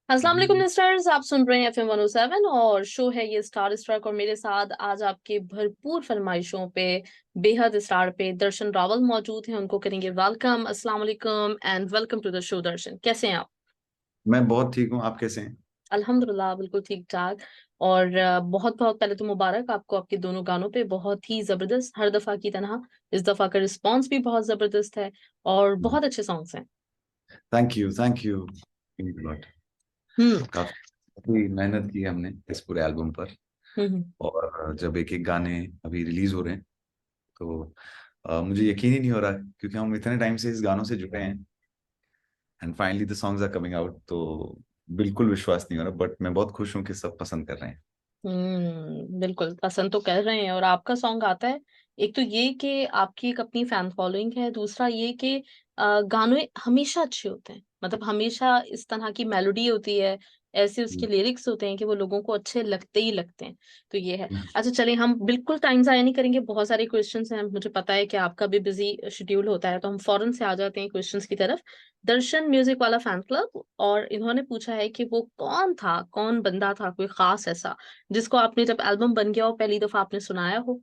अस्सलाम वालेकुम लिस्टर्स, आप सुन रहे हैं एफएम 107 और शो है ये स्टार स्ट्रक। और मेरे साथ आज आपके भरपूर फरमाइशों पे बेहद स्टार पे दर्शन रावल मौजूद हैं। उनको करेंगे वेलकम। अस्सलाम वालेकुम and welcome to the show. Darshan, कैसे हैं आप? मैं बहुत ठीक हूँ। आप कैसे हैं? अल्हम्दुलिल्लाह, बिल्कुल ठीक ठाक। और बहुत बहुत पहले तो मुबारक आपको आपके दोनों गानों पे, बहुत ही जबरदस्त, हर दफा की तरह इस दफा का रिस्पॉन्स भी बहुत जबरदस्त है और बहुत अच्छे सॉन्ग्स हैं। Thank you, thank you lot. Hmm. काफी मेहनत की है हमने इस पूरे एल्बम पर। हम्म। और जब एक एक गाने अभी रिलीज हो रहे हैं तो मुझे यकीन ही नहीं हो रहा, क्योंकि हम इतने टाइम से इस गानों से जुड़े हैं and finally the songs are coming out. तो बिल्कुल विश्वास नहीं हो रहा, बट मैं बहुत खुश हूँ कि सब पसंद कर रहे हैं। बिल्कुल पसंद तो कर रहे हैं। और आपका सॉन्ग आता है, एक तो ये कि आपकी एक अपनी फैन फॉलोइंग है, दूसरा ये कि गाने हमेशा अच्छे होते हैं, मतलब हमेशा इस तरह की मेलोडी होती है, ऐसे उसके लिरिक्स होते हैं कि वो लोगों को अच्छे लगते ही लगते हैं। तो ये है। अच्छा चलिए, हम बिल्कुल टाइम जाया नहीं करेंगे, बहुत सारे क्वेश्चंस हैं, मुझे पता है कि आपका भी बिजी शेड्यूल होता है, तो हम फौरन से आ जाते हैं क्वेश्चंस की तरफ। दर्शन म्यूजिक वाला फैन क्लब, और इन्होंने पूछा है कि वो कौन था, कौन बंदा था, कोई खास ऐसा जिसको आपने जब एल्बम बन गया हो पहली दफा आपने सुनाया हो?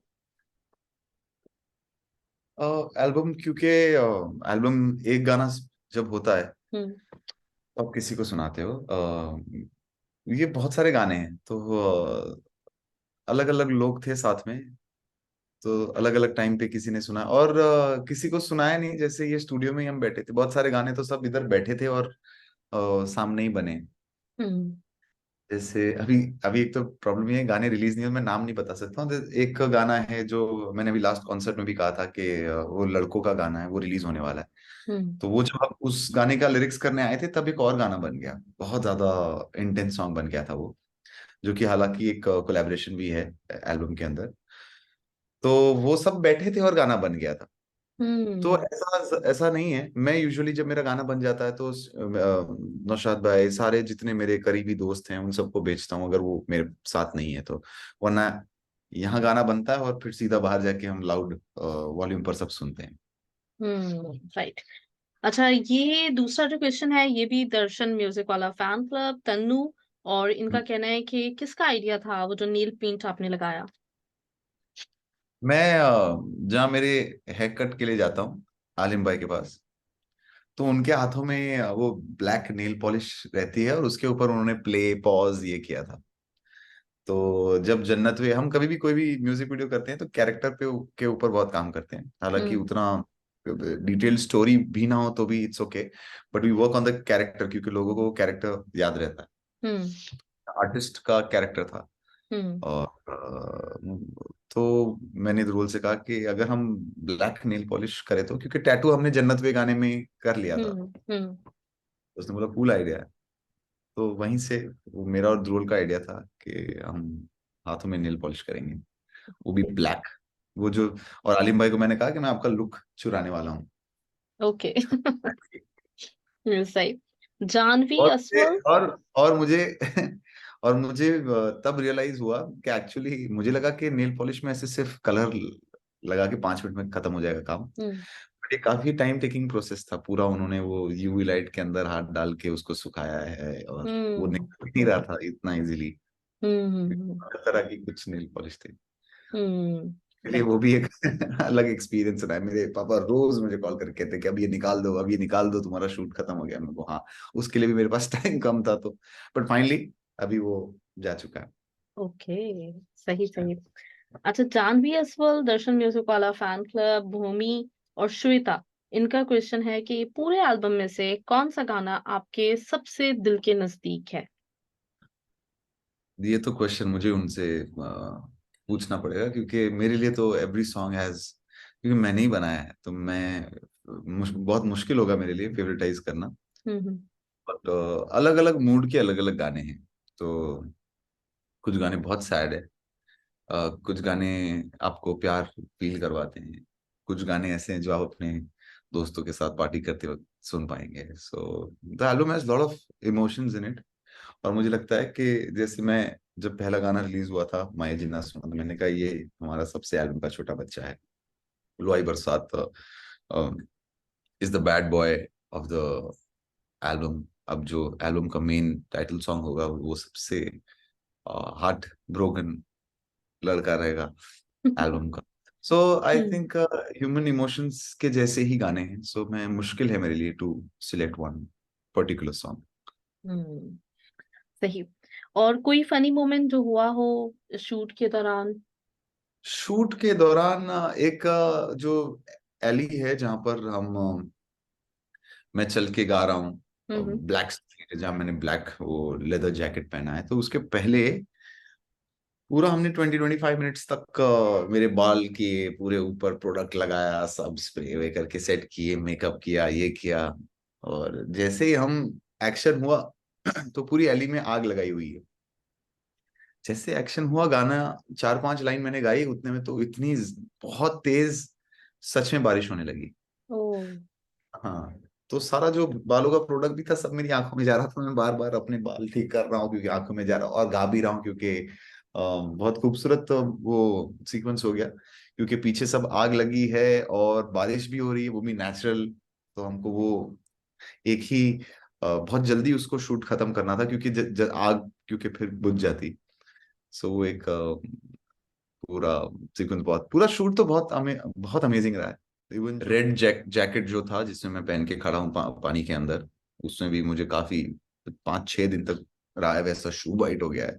एल्बम, क्योंकि एल्बम एक गाना जब होता है हम्म। तो आप किसी को सुनाते हो। ये बहुत सारे गाने हैं तो अलग अलग लोग थे साथ में, तो अलग अलग टाइम पे किसी ने सुना और किसी को सुनाया नहीं। जैसे ये स्टूडियो में ही हम बैठे थे, बहुत सारे गाने तो सब इधर बैठे थे और सामने ही बने। हम्म। जैसे अभी अभी एक तो प्रॉब्लम ये है, गाने रिलीज नहीं हुए, मैं नाम नहीं बता सकता हूँ। एक गाना है जो मैंने अभी लास्ट कॉन्सर्ट में भी कहा था कि वो लड़कों का गाना है, वो रिलीज होने वाला है। हम्म। तो वो जब आप उस गाने का लिरिक्स करने आए थे तब एक और गाना बन गया, बहुत ज्यादा इंटेंस सॉन्ग बन गया था वो, जो कि हालांकि एक कोलैबोरेशन भी है एल्बम के अंदर। तो वो सब बैठे थे और गाना बन गया था। तो हम्म। ऐसा ऐसा नहीं है। मैं यूजुअली जब मेरा गाना बन जाता है तो नौशाद भाई, सारे जितने मेरे करीबी दोस्त हैं उन सबको बेचता हूँ, अगर वो मेरे साथ नहीं है तो। वरना यहाँ गाना बनता है और फिर सीधा बाहर जाके हम लाउड वॉल्यूम पर सब सुनते हैं। राइट। अच्छा, ये दूसरा जो क्वेश्चन है ये भी दर्शन म्यूजिक वाला फैन क्लब तन्नू, और इनका कहना है कि किसका आइडिया था वो जो नील पेंट आपने लगाया? मैं जहाँ मेरे हेयर कट के लिए जाता हूँ, आलिम भाई के पास, तो उनके हाथों में वो ब्लैक नेल पॉलिश रहती है और उसके ऊपर उन्होंने प्ले पॉज ये किया था। तो जब जन्नत वे, हम कभी भी कोई भी म्यूजिक वीडियो करते हैं तो कैरेक्टर पे के ऊपर बहुत काम करते हैं, हालांकि हम्म। उतना डिटेल स्टोरी भी ना हो तो भी it's okay, but we work on the character, क्योंकि लोगों को कैरेक्टर याद रहता हम्म। है। आर्टिस्ट का कैरेक्टर था। हम्म। और तो मैंने रूल से कहा कि अगर हम ब्लैक नेल पॉलिश करें तो, क्योंकि टैटू हमने जन्नत वे गाने में कर लिया था। हम्म। हम्म। उसने बोला कूल आइडिया है। तो वहीं से वो मेरा और ध्रुवल का आइडिया था कि हम हाथों में नेल पॉलिश करेंगे, वो भी ब्लैक। वो जो, और आलिम भाई को मैंने कहा कि मैं आपका लुक चुराने वाला हूँ। ओके। सही। जानवी और मुझे असवल। और मुझे और मुझे तब रियलाइज हुआ कि एक्चुअली मुझे लगा कि नेल पॉलिश में ऐसे सिर्फ कलर लगा के 5 मिनट में खत्म हो जाएगा काम। हम्म। बट ये काफी टाइम टेकिंग प्रोसेस था पूरा। उन्होंने वो यूवी लाइट के अंदर हाथ डाल के उसको सुखाया है, और वो हम्म। निकल नहीं रहा था इतना इजीली। हम्म। हम्म। हर तरह की कुछ नेल पॉलिश थी। लिए राइट। वो भी एक अलग एक्सपीरियंस रहा है। मेरे पापा रोज मुझे कॉल करके कहते कि अब ये निकाल दो, अब ये निकाल दो, तुम्हारा शूट खत्म हो गया। मेरे को हाँ, उसके लिए भी मेरे पास टाइम कम था तो, बट फाइनली अभी वो जा चुका ओके। सही है। सही। अच्छा, जानवी असवल, दर्शन म्यूजिक वाला फैन क्लब, भूमि और श्वेता, इनका क्वेश्चन है कि पूरे एल्बम में से कौन सा गाना आपके सबसे दिल के नजदीक है? ये तो क्वेश्चन मुझे उनसे पूछना पड़ेगा, क्योंकि मेरे लिए तो एवरी सॉन्ग हैज, क्योंकि मैंने ही बनाया है तो मैं बहुत मुश्किल होगा मेरे लिए फेवरेटाइज करना। हम्म। बट अलग अलग मूड के अलग अलग गाने हैं। तो कुछ गाने बहुत सैड है, कुछ गाने आपको प्यार फील करवाते हैं, कुछ गाने ऐसे हैं जो आप अपने दोस्तों के साथ पार्टी करते वक्त सुन पाएंगे। So the album has lot of emotions in it. और मुझे लगता है कि जैसे मैं, जब पहला गाना रिलीज हुआ था माए जिन्ना सुना, तो मैंने कहा ये हमारा सबसे एल्बम का छोटा बच्चा है। लुआई बरसात is the bad boy of the album. अब जो एल्बम का मेन टाइटल सॉन्ग होगा वो सबसे हार्ट ब्रोकन लड़का रहेगा एल्बम का। सो आई हम्म। थिंक ह्यूमन इमोशंस के जैसे ही गाने हैं, सो मैं मुश्किल है मेरे लिए to select one particular song. Hmm. सही। और कोई फनी मोमेंट जो हुआ हो शूट के दौरान? शूट के दौरान एक जो एली है जहां पर मैं चल के गा रहा हूँ, हम्म। ब्लैक, जहाँ मैंने ब्लैक वो लेदर जैकेट पहना है, तो उसके पहले पूरा हमने 20-25 मिनट्स तक मेरे बाल किए, पूरे ऊपर प्रोडक्ट लगाया, सब स्प्रे वे करके सेट किए, मेकअप किया, ये किया। और जैसे ही हम एक्शन हुआ तो पूरी एली में आग लगाई हुई है। जैसे एक्शन हुआ, गाना 4-5 लाइन मैंने गाई, उतने में तो इतनी बहुत तेज सच में बारिश होने लगी। ओ। हाँ, तो सारा जो बालों का प्रोडक्ट भी था सब मेरी आंखों में जा रहा था। मैं बार बार अपने बाल ठीक कर रहा हूँ क्योंकि आंखों में जा रहा, और गा भी रहा हूँ क्योंकि बहुत खूबसूरत वो सीक्वेंस हो गया, क्योंकि पीछे सब आग लगी है और बारिश भी हो रही है, वो भी नेचुरल। तो हमको वो एक ही बहुत जल्दी उसको शूट खत्म करना था, क्योंकि आग क्योंकि फिर बुझ जाती। सो वो एक पूरा सीक्वेंस, बहुत पूरा शूट तो बहुत अमेजिंग रहा है। इवन रेड जैकेट जो था जिसमें मैं पहन के खड़ा हूँ पानी के अंदर, उसमें भी मुझे काफी 5-6 दिन तक रहा है, वैसा शू वाइट हो गया है।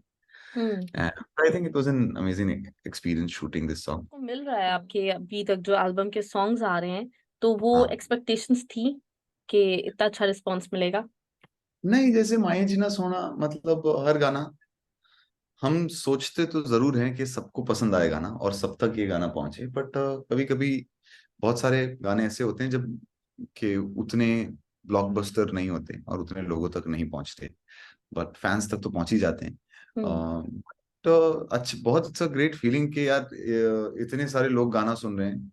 Hmm. And I think it was an amazing experience shooting this song. तो मिल रहा है आपके अभी तक जो एल्बम के सॉन्ग्स आ रहे हैं, तो वो हाँ, एक्सपेक्टेशंस थी कि इतना अच्छा रिस्पॉन्स मिलेगा? नहीं, जैसे माही जीना सोना, मतलब हर गाना हम सोचते तो जरूर हैं कि सबको पसंद आएगा ना और सब तक ये गाना पहुंचे, बट कभी कभी बहुत सारे गाने ऐसे होते हैं जब कि उतने ब्लॉकबस्टर नहीं होते और उतने लोगों तक नहीं पहुंचते, बट फैंस तक तो पहुंच ही जाते हैं। हम्म। तो अच्छा, बहुत अच्छा ग्रेट फीलिंग कि यार इतने सारे लोग गाना सुन रहे हैं।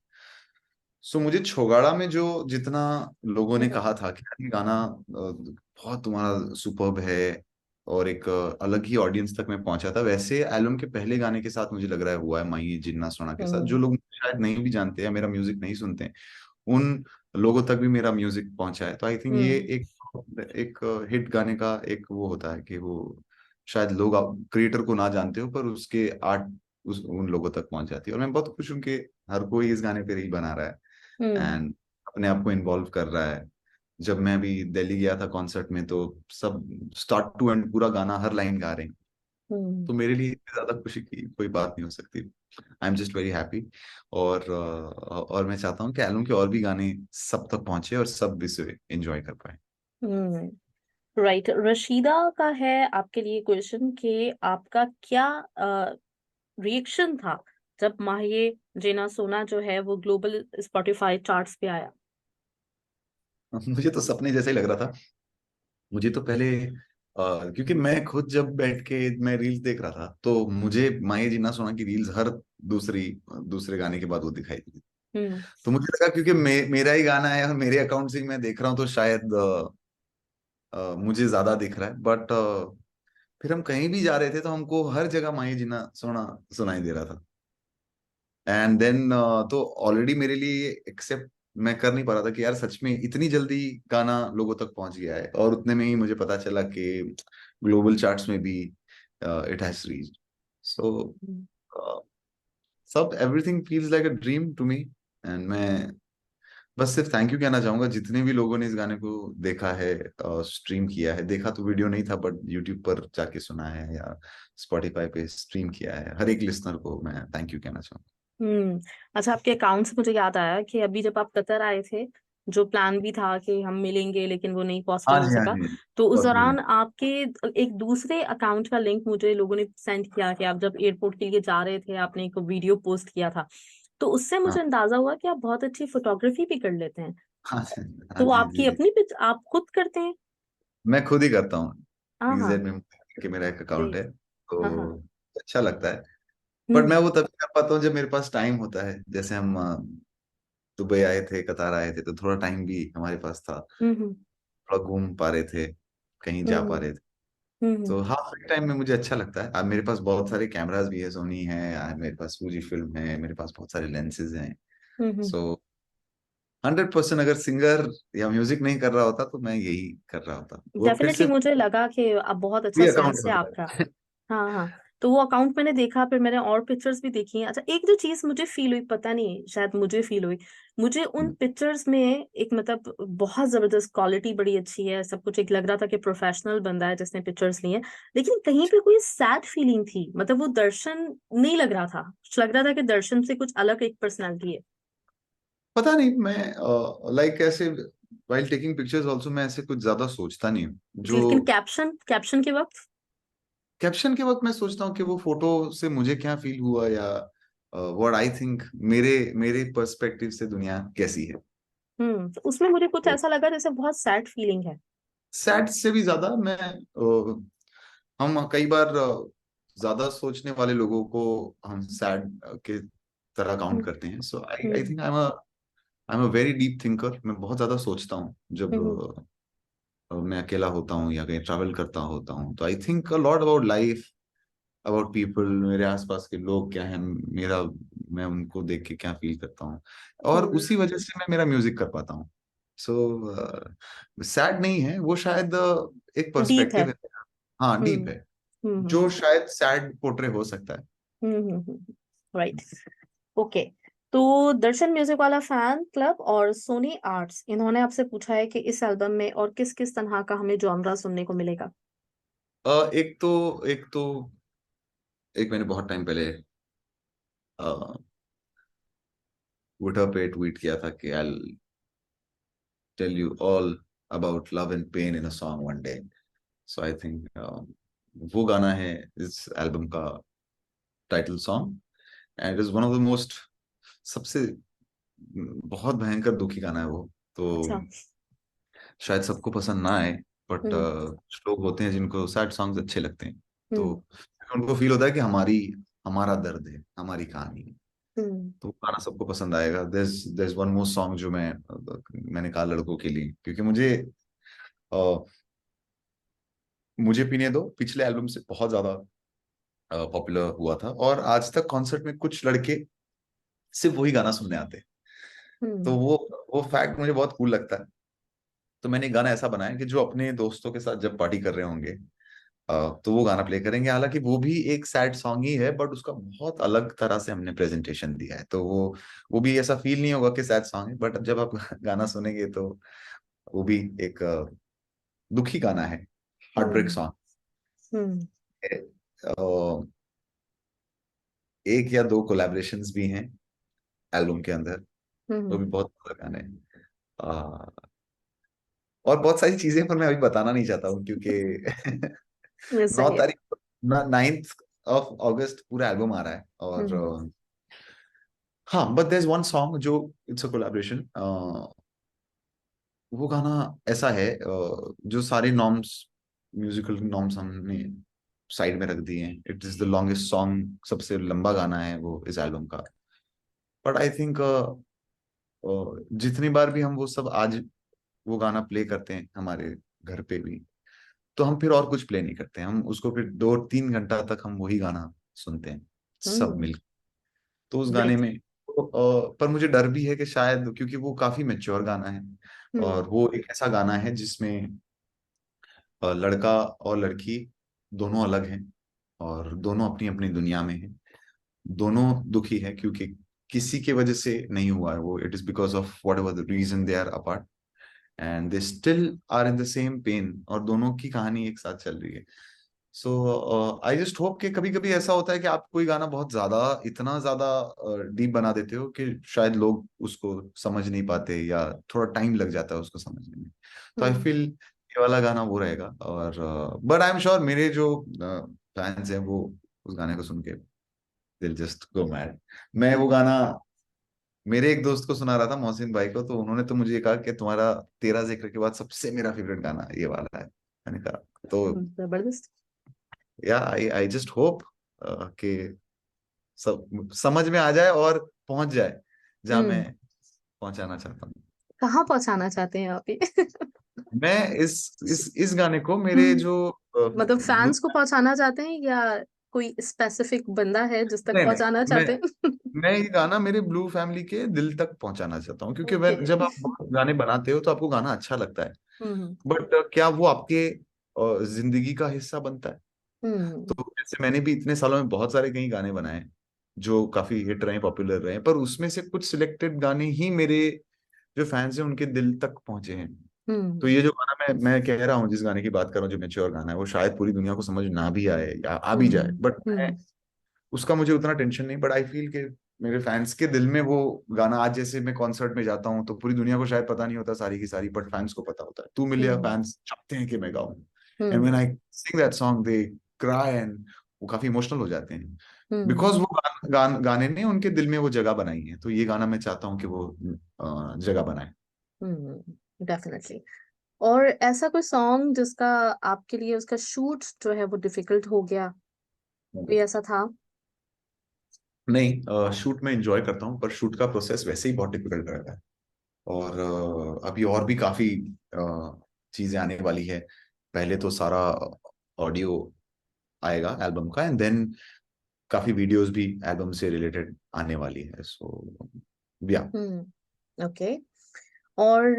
सो मुझे छोगाड़ा में जो जितना लोगों ने हम्म। कहा था कि यार ये गाना बहुत तुम्हारा सुपर्ब है और एक अलग ही ऑडियंस तक मैं पहुंचा था, वैसे एल्बम के पहले गाने के साथ मुझे लग रहा है हुआ है, माही जिन्ना सोना के साथ। जो हम्म। लोग शायद नहीं भी जानते या मेरा म्यूजिक नहीं सुनते, उन लोगों तक भी मेरा म्यूजिक पहुंचा है। तो आई थिंक ये हम्म। एक एक हिट गाने का एक वो होता है कि वो शायद लोग क्रिएटर को ना जानते हो पर उसके आर्ट उन लोगों तक पहुंच जाती है। और मैं बहुत खुश हूँ कि हर कोई इस गाने पे ही बना रहा है हम्म। एंड अपने आप को इन्वॉल्व कर रहा है। जब मैं अभी दिल्ली गया था कॉन्सर्ट में, तो सब स्टार्ट टू एंड पूरा गाना हर लाइन गा रहे हैं। हम्म। तो मेरे लिए इससे ज्यादा खुशी की कोई बात नहीं हो सकती। आई एम जस्ट वेरी हैप्पी। और मैं चाहता हूँ कि एल्बम के और भी गाने सब तक पहुंचे और सब इसे एंजॉय कर पाए। हम्म। राइट। रशीदा का है आपके लिए क्वेश्चन कि आपका क्या रिएक्शन था जब माहिए जेना सोना जो है वो ग्लोबल स्पॉटिफाई चार्ट्स पे आया? मुझे तो सपने जैसा ही लग रहा था। मुझे तो पहले क्योंकि मैं खुद जब बैठ के मैं रील्स देख रहा था, तो मुझे माही जीना सोना की रील्स हर दूसरे गाने के बाद वो दिखाई दी। हम्म। तो मुझे लगा क्योंकि मेरा ही गाना है और मेरे अकाउंट से ही मैं देख रहा हूँ, तो शायद मुझे ज्यादा दिख रहा है। बट फिर हम कहीं भी जा रहे थे तो हमको हर जगह माही जीना सोना सुनाई दे रहा था। एंड देन तो ऑलरेडी मेरे लिए एक्सेप्ट मैं कर नहीं पा रहा था कि यार सच में इतनी जल्दी गाना लोगों तक पहुंच गया है। और उतने में ही मुझे पता चला कि ग्लोबल चार्ट्स में भी इट हैज रीच्ड। सो सब everything feels like a dream to me. And मैं बस सिर्फ थैंक यू कहना चाहूंगा जितने भी लोगों ने इस गाने को देखा है, स्ट्रीम किया है। देखा तो वीडियो नहीं था, बट यूट्यूब पर जाके सुना है या स्पॉटिफाई पे स्ट्रीम किया है, हर एक लिसनर को मैं थैंक यू कहना चाहूंगा। हम्म। अच्छा, आपके अकाउंट से मुझे याद आया कि अभी जब आप कतर आए थे, जो प्लान भी था कि हम मिलेंगे लेकिन वो नहीं हाँ पॉसिबल हो जी, हाँ सका, जी, तो उस पॉसिबल। दौरान आपके एक दूसरे अकाउंट का लिंक मुझे लोगों ने सेंड किया कि आप जब एयरपोर्ट के लिए जा रहे थे आपने एक वीडियो पोस्ट किया था। तो उससे हाँ, मुझे अंदाजा हुआ कि आप बहुत अच्छी फोटोग्राफी भी कर लेते हैं। हाँ जी, हाँ तो जी, जी, आपकी जी। अपनी पिच आप खुद करते हैं? मैं खुद ही करता हूँ। हाँ हाँ। पीजेड में कि मेरा एक अकाउंट ग्रेट। है, हाँ हाँ। तो अच्छा लगता है। बट हम्म। मैं वो तभी कर पाता हूँ जब मेरे पास टाइम होता है। जैसे हम दुबई आए थे, कतार आए थे, तो थोड़ा टाइम भी हमारे पास था, हम्म। थोड़ा घूम पा रहे थे, कहीं जा पा हम्म। रहे थे। हम्म। तो हाँ, फ्री टाइम में मुझे अच्छा लगता है। अब मेरे पास बहुत सारे कैमरास भी है, सोनी है, मेरे पास फूजी फिल्म है, मेरे पास बहुत सारे लेंसेज हैं। हम्म। सो 100% अगर सिंगर या म्यूजिक नहीं कर रहा होता तो मैं यही कर रहा होता, वो फिर डेफिनेटली से मुझे लगा कि अब बहुत अच्छा फ्री अकाउंट सेंस है होता आपका। है। हाँ हाँ। तो वो अकाउंट मैंने देखा, फिर मैंने और पिक्चर्स भी देखी हैं। अच्छा, एक जो चीज मुझे फील हुई, पता नहीं शायद मुझे फील हुई, मुझे उन पिक्चर्स में एक मतलब बहुत जबरदस्त क्वालिटी, बड़ी अच्छी है सब कुछ, एक लग रहा था कि प्रोफेशनल बंदा है जिसने पिक्चर्स ली हैं, लेकिन कहीं पे कोई सैड फीलिंग थी, मतलब वो दर्शन नहीं लग रहा था, लग रहा था कि दर्शन से कुछ अलग एक पर्सनैलिटी है। पता नहीं, मैं लाइक ऐसे वाइल टेकिंग पिक्चर्स ऑल्सो मैं ऐसे कुछ ज्यादा सोचता नहीं हूँ। जी, जो लेकिन कैप्शन कैप्शन के वक्त। कैप्शन के वक्त मैं सोचता हूँ कि वो फोटो से मुझे क्या फील हुआ, या व्हाट आई थिंक मेरे मेरे पर्सपेक्टिव से दुनिया कैसी है। तो उसमें मुझे कुछ तो ऐसा लगा जैसे बहुत सैड फीलिंग है। सैड से भी ज्यादा मैं हम कई बार ज्यादा सोचने वाले लोगों को हम सैड के तरह काउंट हम्म करते हैं। So I I hmm think I am a very deep thinker. मैं बहुत ज्यादा सोचता हूँ जब हम्म मैं अकेला होता हूँ या कहीं ट्रैवल करता होता हूँ, तो I think a lot about life, about people, मेरे आसपास के लोग क्या हैं, मेरा मैं उनको देख के क्या फील करता हूँ, और हम्म उसी वजह से मैं मेरा म्यूजिक कर पाता हूँ। सो सैड नहीं है वो, शायद एक डीप है। पर्सपेक्टिव है। हाँ, हम्म डीप है, हम्म जो शायद सैड पोर्ट्रे हो सकता है। राइट। ओके। तो दर्शन म्यूजिक वाला फैन क्लब और सोनी आर्ट्स, इन्होंने आपसे पूछा है कि इस एल्बम में और किस किस तरह का हमें जॉनरा सुनने को मिलेगा। एक तो एक मैंने बहुत टाइम पहले ट्विटर पे ट्वीट किया था कि I tell you all about love and pain in a song one day. So I think वो गाना है इस एल्बम का title song, and it is one of the most, सबसे बहुत भयंकर दुखी गाना है वो। तो अच्छा। शायद सबको पसंद ना आए, बट हम्म कुछ लोग होते हैं जिनको सैड सॉन्ग्स अच्छे लगते हैं। तो हम्म उनको फील होता है कि हमारा दर्द है, हमारी कहानी है। हम्म तो वो गाना सबको पसंद आएगा। there's वन मोर सॉन्ग जो मैंने कहा लड़कों के लिए, क्योंकि अ, मुझे पीने दो पिछले एल्बम से बहुत ज्यादा पॉपुलर हुआ था, और आज तक कॉन्सर्ट में कुछ लड़के सिर्फ वही गाना सुनने आते हैं। तो हम्म वो फैक्ट मुझे बहुत कूल लगता है। तो मैंने एक गाना ऐसा बनाया कि जो अपने दोस्तों के साथ जब पार्टी कर रहे होंगे, तो वो गाना प्ले करेंगे। हालांकि वो भी एक सैड सॉन्ग ही है, बट उसका बहुत अलग तरह से हमने प्रेजेंटेशन दिया है, तो वो भी ऐसा फील नहीं होगा कि सैड सॉन्ग है, बट जब आप गाना सुनेंगे तो वो भी एक दुखी गाना है, हार्ट ब्रेक हम्म सॉन्ग हम्म है। एक या दो कोलैबोरेशंस भी हैं एल्बम के अंदर, वो हम्म भी बहुत अच्छा गाने हैं। और बहुत सारी चीजें पर मैं अभी बताना नहीं चाहता हूँ, क्योंकि नौ सही है। तारीख 9th of August पूरा एल्बम आ रहा है। और हम्म हाँ, but there is one song जो इट्स अ कोलैबोरेशन। वो गाना ऐसा है जो सारे नॉर्म्स, म्यूजिकल नॉर्म्स हमने साइड में रख दिए हैं। It is the longest song, सबसे लंबा गाना है वो इस एल्बम का। बट आई थिंक जितनी बार भी हम वो सब आज वो गाना प्ले करते हैं हमारे घर पे भी, तो हम फिर और कुछ प्ले नहीं करते हैं, हम उसको फिर 2-3 घंटा तक हम वही गाना सुनते हैं सब हम्म मिल। तो उस गाने ग्रेट। में पर मुझे डर भी है कि शायद, क्योंकि वो काफी मेच्योर गाना है, हम्म और वो एक ऐसा गाना है जिसमें लड़का और लड़की दोनों अलग हैं, और दोनों अपनी अपनी दुनिया में हैं। दोनों दुखी हैं क्योंकि किसी के वजह से नहीं हुआ है वो, it is because of whatever the reason they are apart, and they still are in the same pain, और दोनों की कहानी एक साथ चल रही है। सो आई जस्ट होप कि कभी कभी ऐसा होता है कि आप कोई गाना बहुत ज्यादा, इतना ज्यादा डीप बना देते हो कि शायद लोग उसको समझ नहीं पाते, या थोड़ा टाइम लग जाता है उसको समझने में। तो आई हम्म फील ये वाला गाना वो रहेगा। और बट आई एम श्योर मेरे जो फैंस हैं वो उस गाने को सुन के दिल जस्ट गो मैड। मैं वो गाना मेरे एक दोस्त को सुना रहा था, मोहसिन भाई को, तो उन्होंने तो मुझे ये कहा कि तुम्हारा तेरा जिक्र के बाद सबसे मेरा फेवरेट गाना ये वाला है। मैंने कहा तो जबरदस्त। या आई जस्ट होप कि सब समझ में आ जाए और पहुंच जाए जहां मैं हम्म पहुंचाना चाहता हूँ। कहाँ पहुंचाना चाहते हैं आप ये? मैं इस गाने को मेरे हम्म जो मतलब ब्लू, फैंस को पहुंचाना चाहते हैं या कोई स्पेसिफिक बंदा है जिस तक नहीं नहीं, पहुंचाना मैं चाहते हैं? मैं ये गाना मेरे ब्लू फैमिली के दिल तक पहुंचाना चाहता हूँ, क्योंकि ओके। जब आप गाने बनाते हो तो आपको गाना अच्छा लगता है, हम्म। बट क्या वो आपके जिंदगी का हिस्सा बनता है? हम्म। तो जैसे मैंने भी इतने सालों में बहुत सारे कई गाने बनाए जो काफी हिट रहे, पॉपुलर रहे, पर उसमें से कुछ सिलेक्टेड गाने ही मेरे जो फैंस हैं उनके दिल तक पहुंचे हैं। तो हम्म। ये जो गाना मैं कह रहा हूँ, जिस गाने की बात कर रहा हूँ, जो मैच्योर गाना है, वो शायद पूरी दुनिया को समझ ना भी आए या आ भी जाए, हम्म। बट मैं हम्म। उसका मुझे उतना टेंशन नहीं। बट आई फील कि मेरे फैंस के दिल में वो गाना, आज जैसे मैं कॉन्सर्ट में जाता हूँ तो पूरी दुनिया को शायद पता नहीं होता सारी की सारी, बट फैंस को पता होता है। 2 मिलियन हम्म। फैंस चाहते हैं कि मैं गाऊं, and when hmm. I sing that song they cry, and वो काफी इमोशनल हो जाते हैं, बिकॉज हम्म। वो गाने ने उनके दिल में वो जगह बनाई है। तो ये गाना मैं चाहता हूँ कि वो जगह बनाए। हम्म। डेफिनेटली। और ऐसा कोई सॉन्ग जिसका आपके लिए उसका शूट जो है वो डिफिकल्ट हो गया, कोई ऐसा था? नहीं, शूट में एंजॉय करता हूँ, पर शूट का प्रोसेस वैसे ही बहुत डिफिकल्ट रहता है। और अभी और भी काफी चीजें आने वाली है। पहले तो सारा ऑडियो आएगा एल्बम का, एंड देन काफी वीडियोस भी एल्बम से रिलेटेड आने वाली है। सो या ओके। और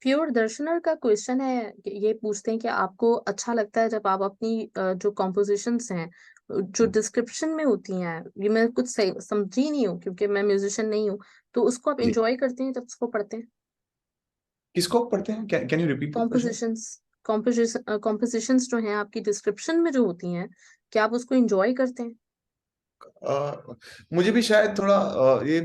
प्योर दर्शनर का क्वेश्चन है ये पूछते हैं कि आपको अच्छा लगता है जब आप अपनी जो कॉम्पोजिशंस हैं जो डिस्क्रिप्शन में होती हैं, ये मैं कुछ सही समझी नहीं हूँ क्योंकि मैं म्यूजिशियन नहीं हूँ, तो उसको आप जी, एंजॉय करते हैं जब उसको पढ़ते हैं? किसको पढ़ते हैं? Can you repeat the question? Compositions, compositions जो हैं आपकी डिस्क्रिप्शन में जो होती हैं, क्या आप उसको एंजॉय करते हैं? मुझे भी शायद थोड़ा ये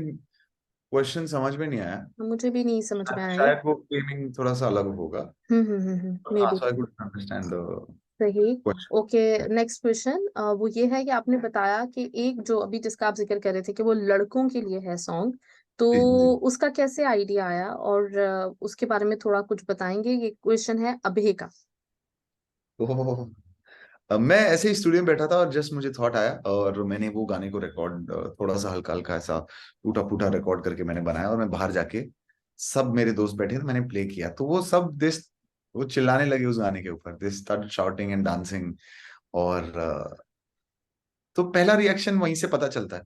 क्वेश्चन समझ में नहीं आया। मुझे भी नहीं समझ में आया। शायद वो गेमिंग थोड़ा सा अलग होगा। मे हाँ, be. So I could understand the सही। क्वेश्चन। ओके। नेक्स्ट क्वेश्चन वो ये है कि आपने बताया कि एक जो अभी जिसका आप जिक्र कर रहे थे कि वो लड़कों के लिए है सॉन्ग, तो जी जी। उसका कैसे आइडिया आया और उसके बारे में थोड़ा कुछ बताएंगे? ये क्वेश्चन है अभय का। तो मैं ऐसे ही स्टूडियो में बैठा था और जस्ट मुझे थॉट आया, और मैंने वो गाने को रिकॉर्ड, थोड़ा सा हल्का हल्का ऐसा टूटा फूटा रिकॉर्ड करके मैंने बनाया, और मैं बाहर जाके, सब मेरे दोस्त बैठे थे, मैंने प्ले किया, तो वो सब दिस वो चिल्लाने लगे उस गाने के ऊपर, this started shouting and dancing. और तो पहला रिएक्शन वहीं से पता चलता है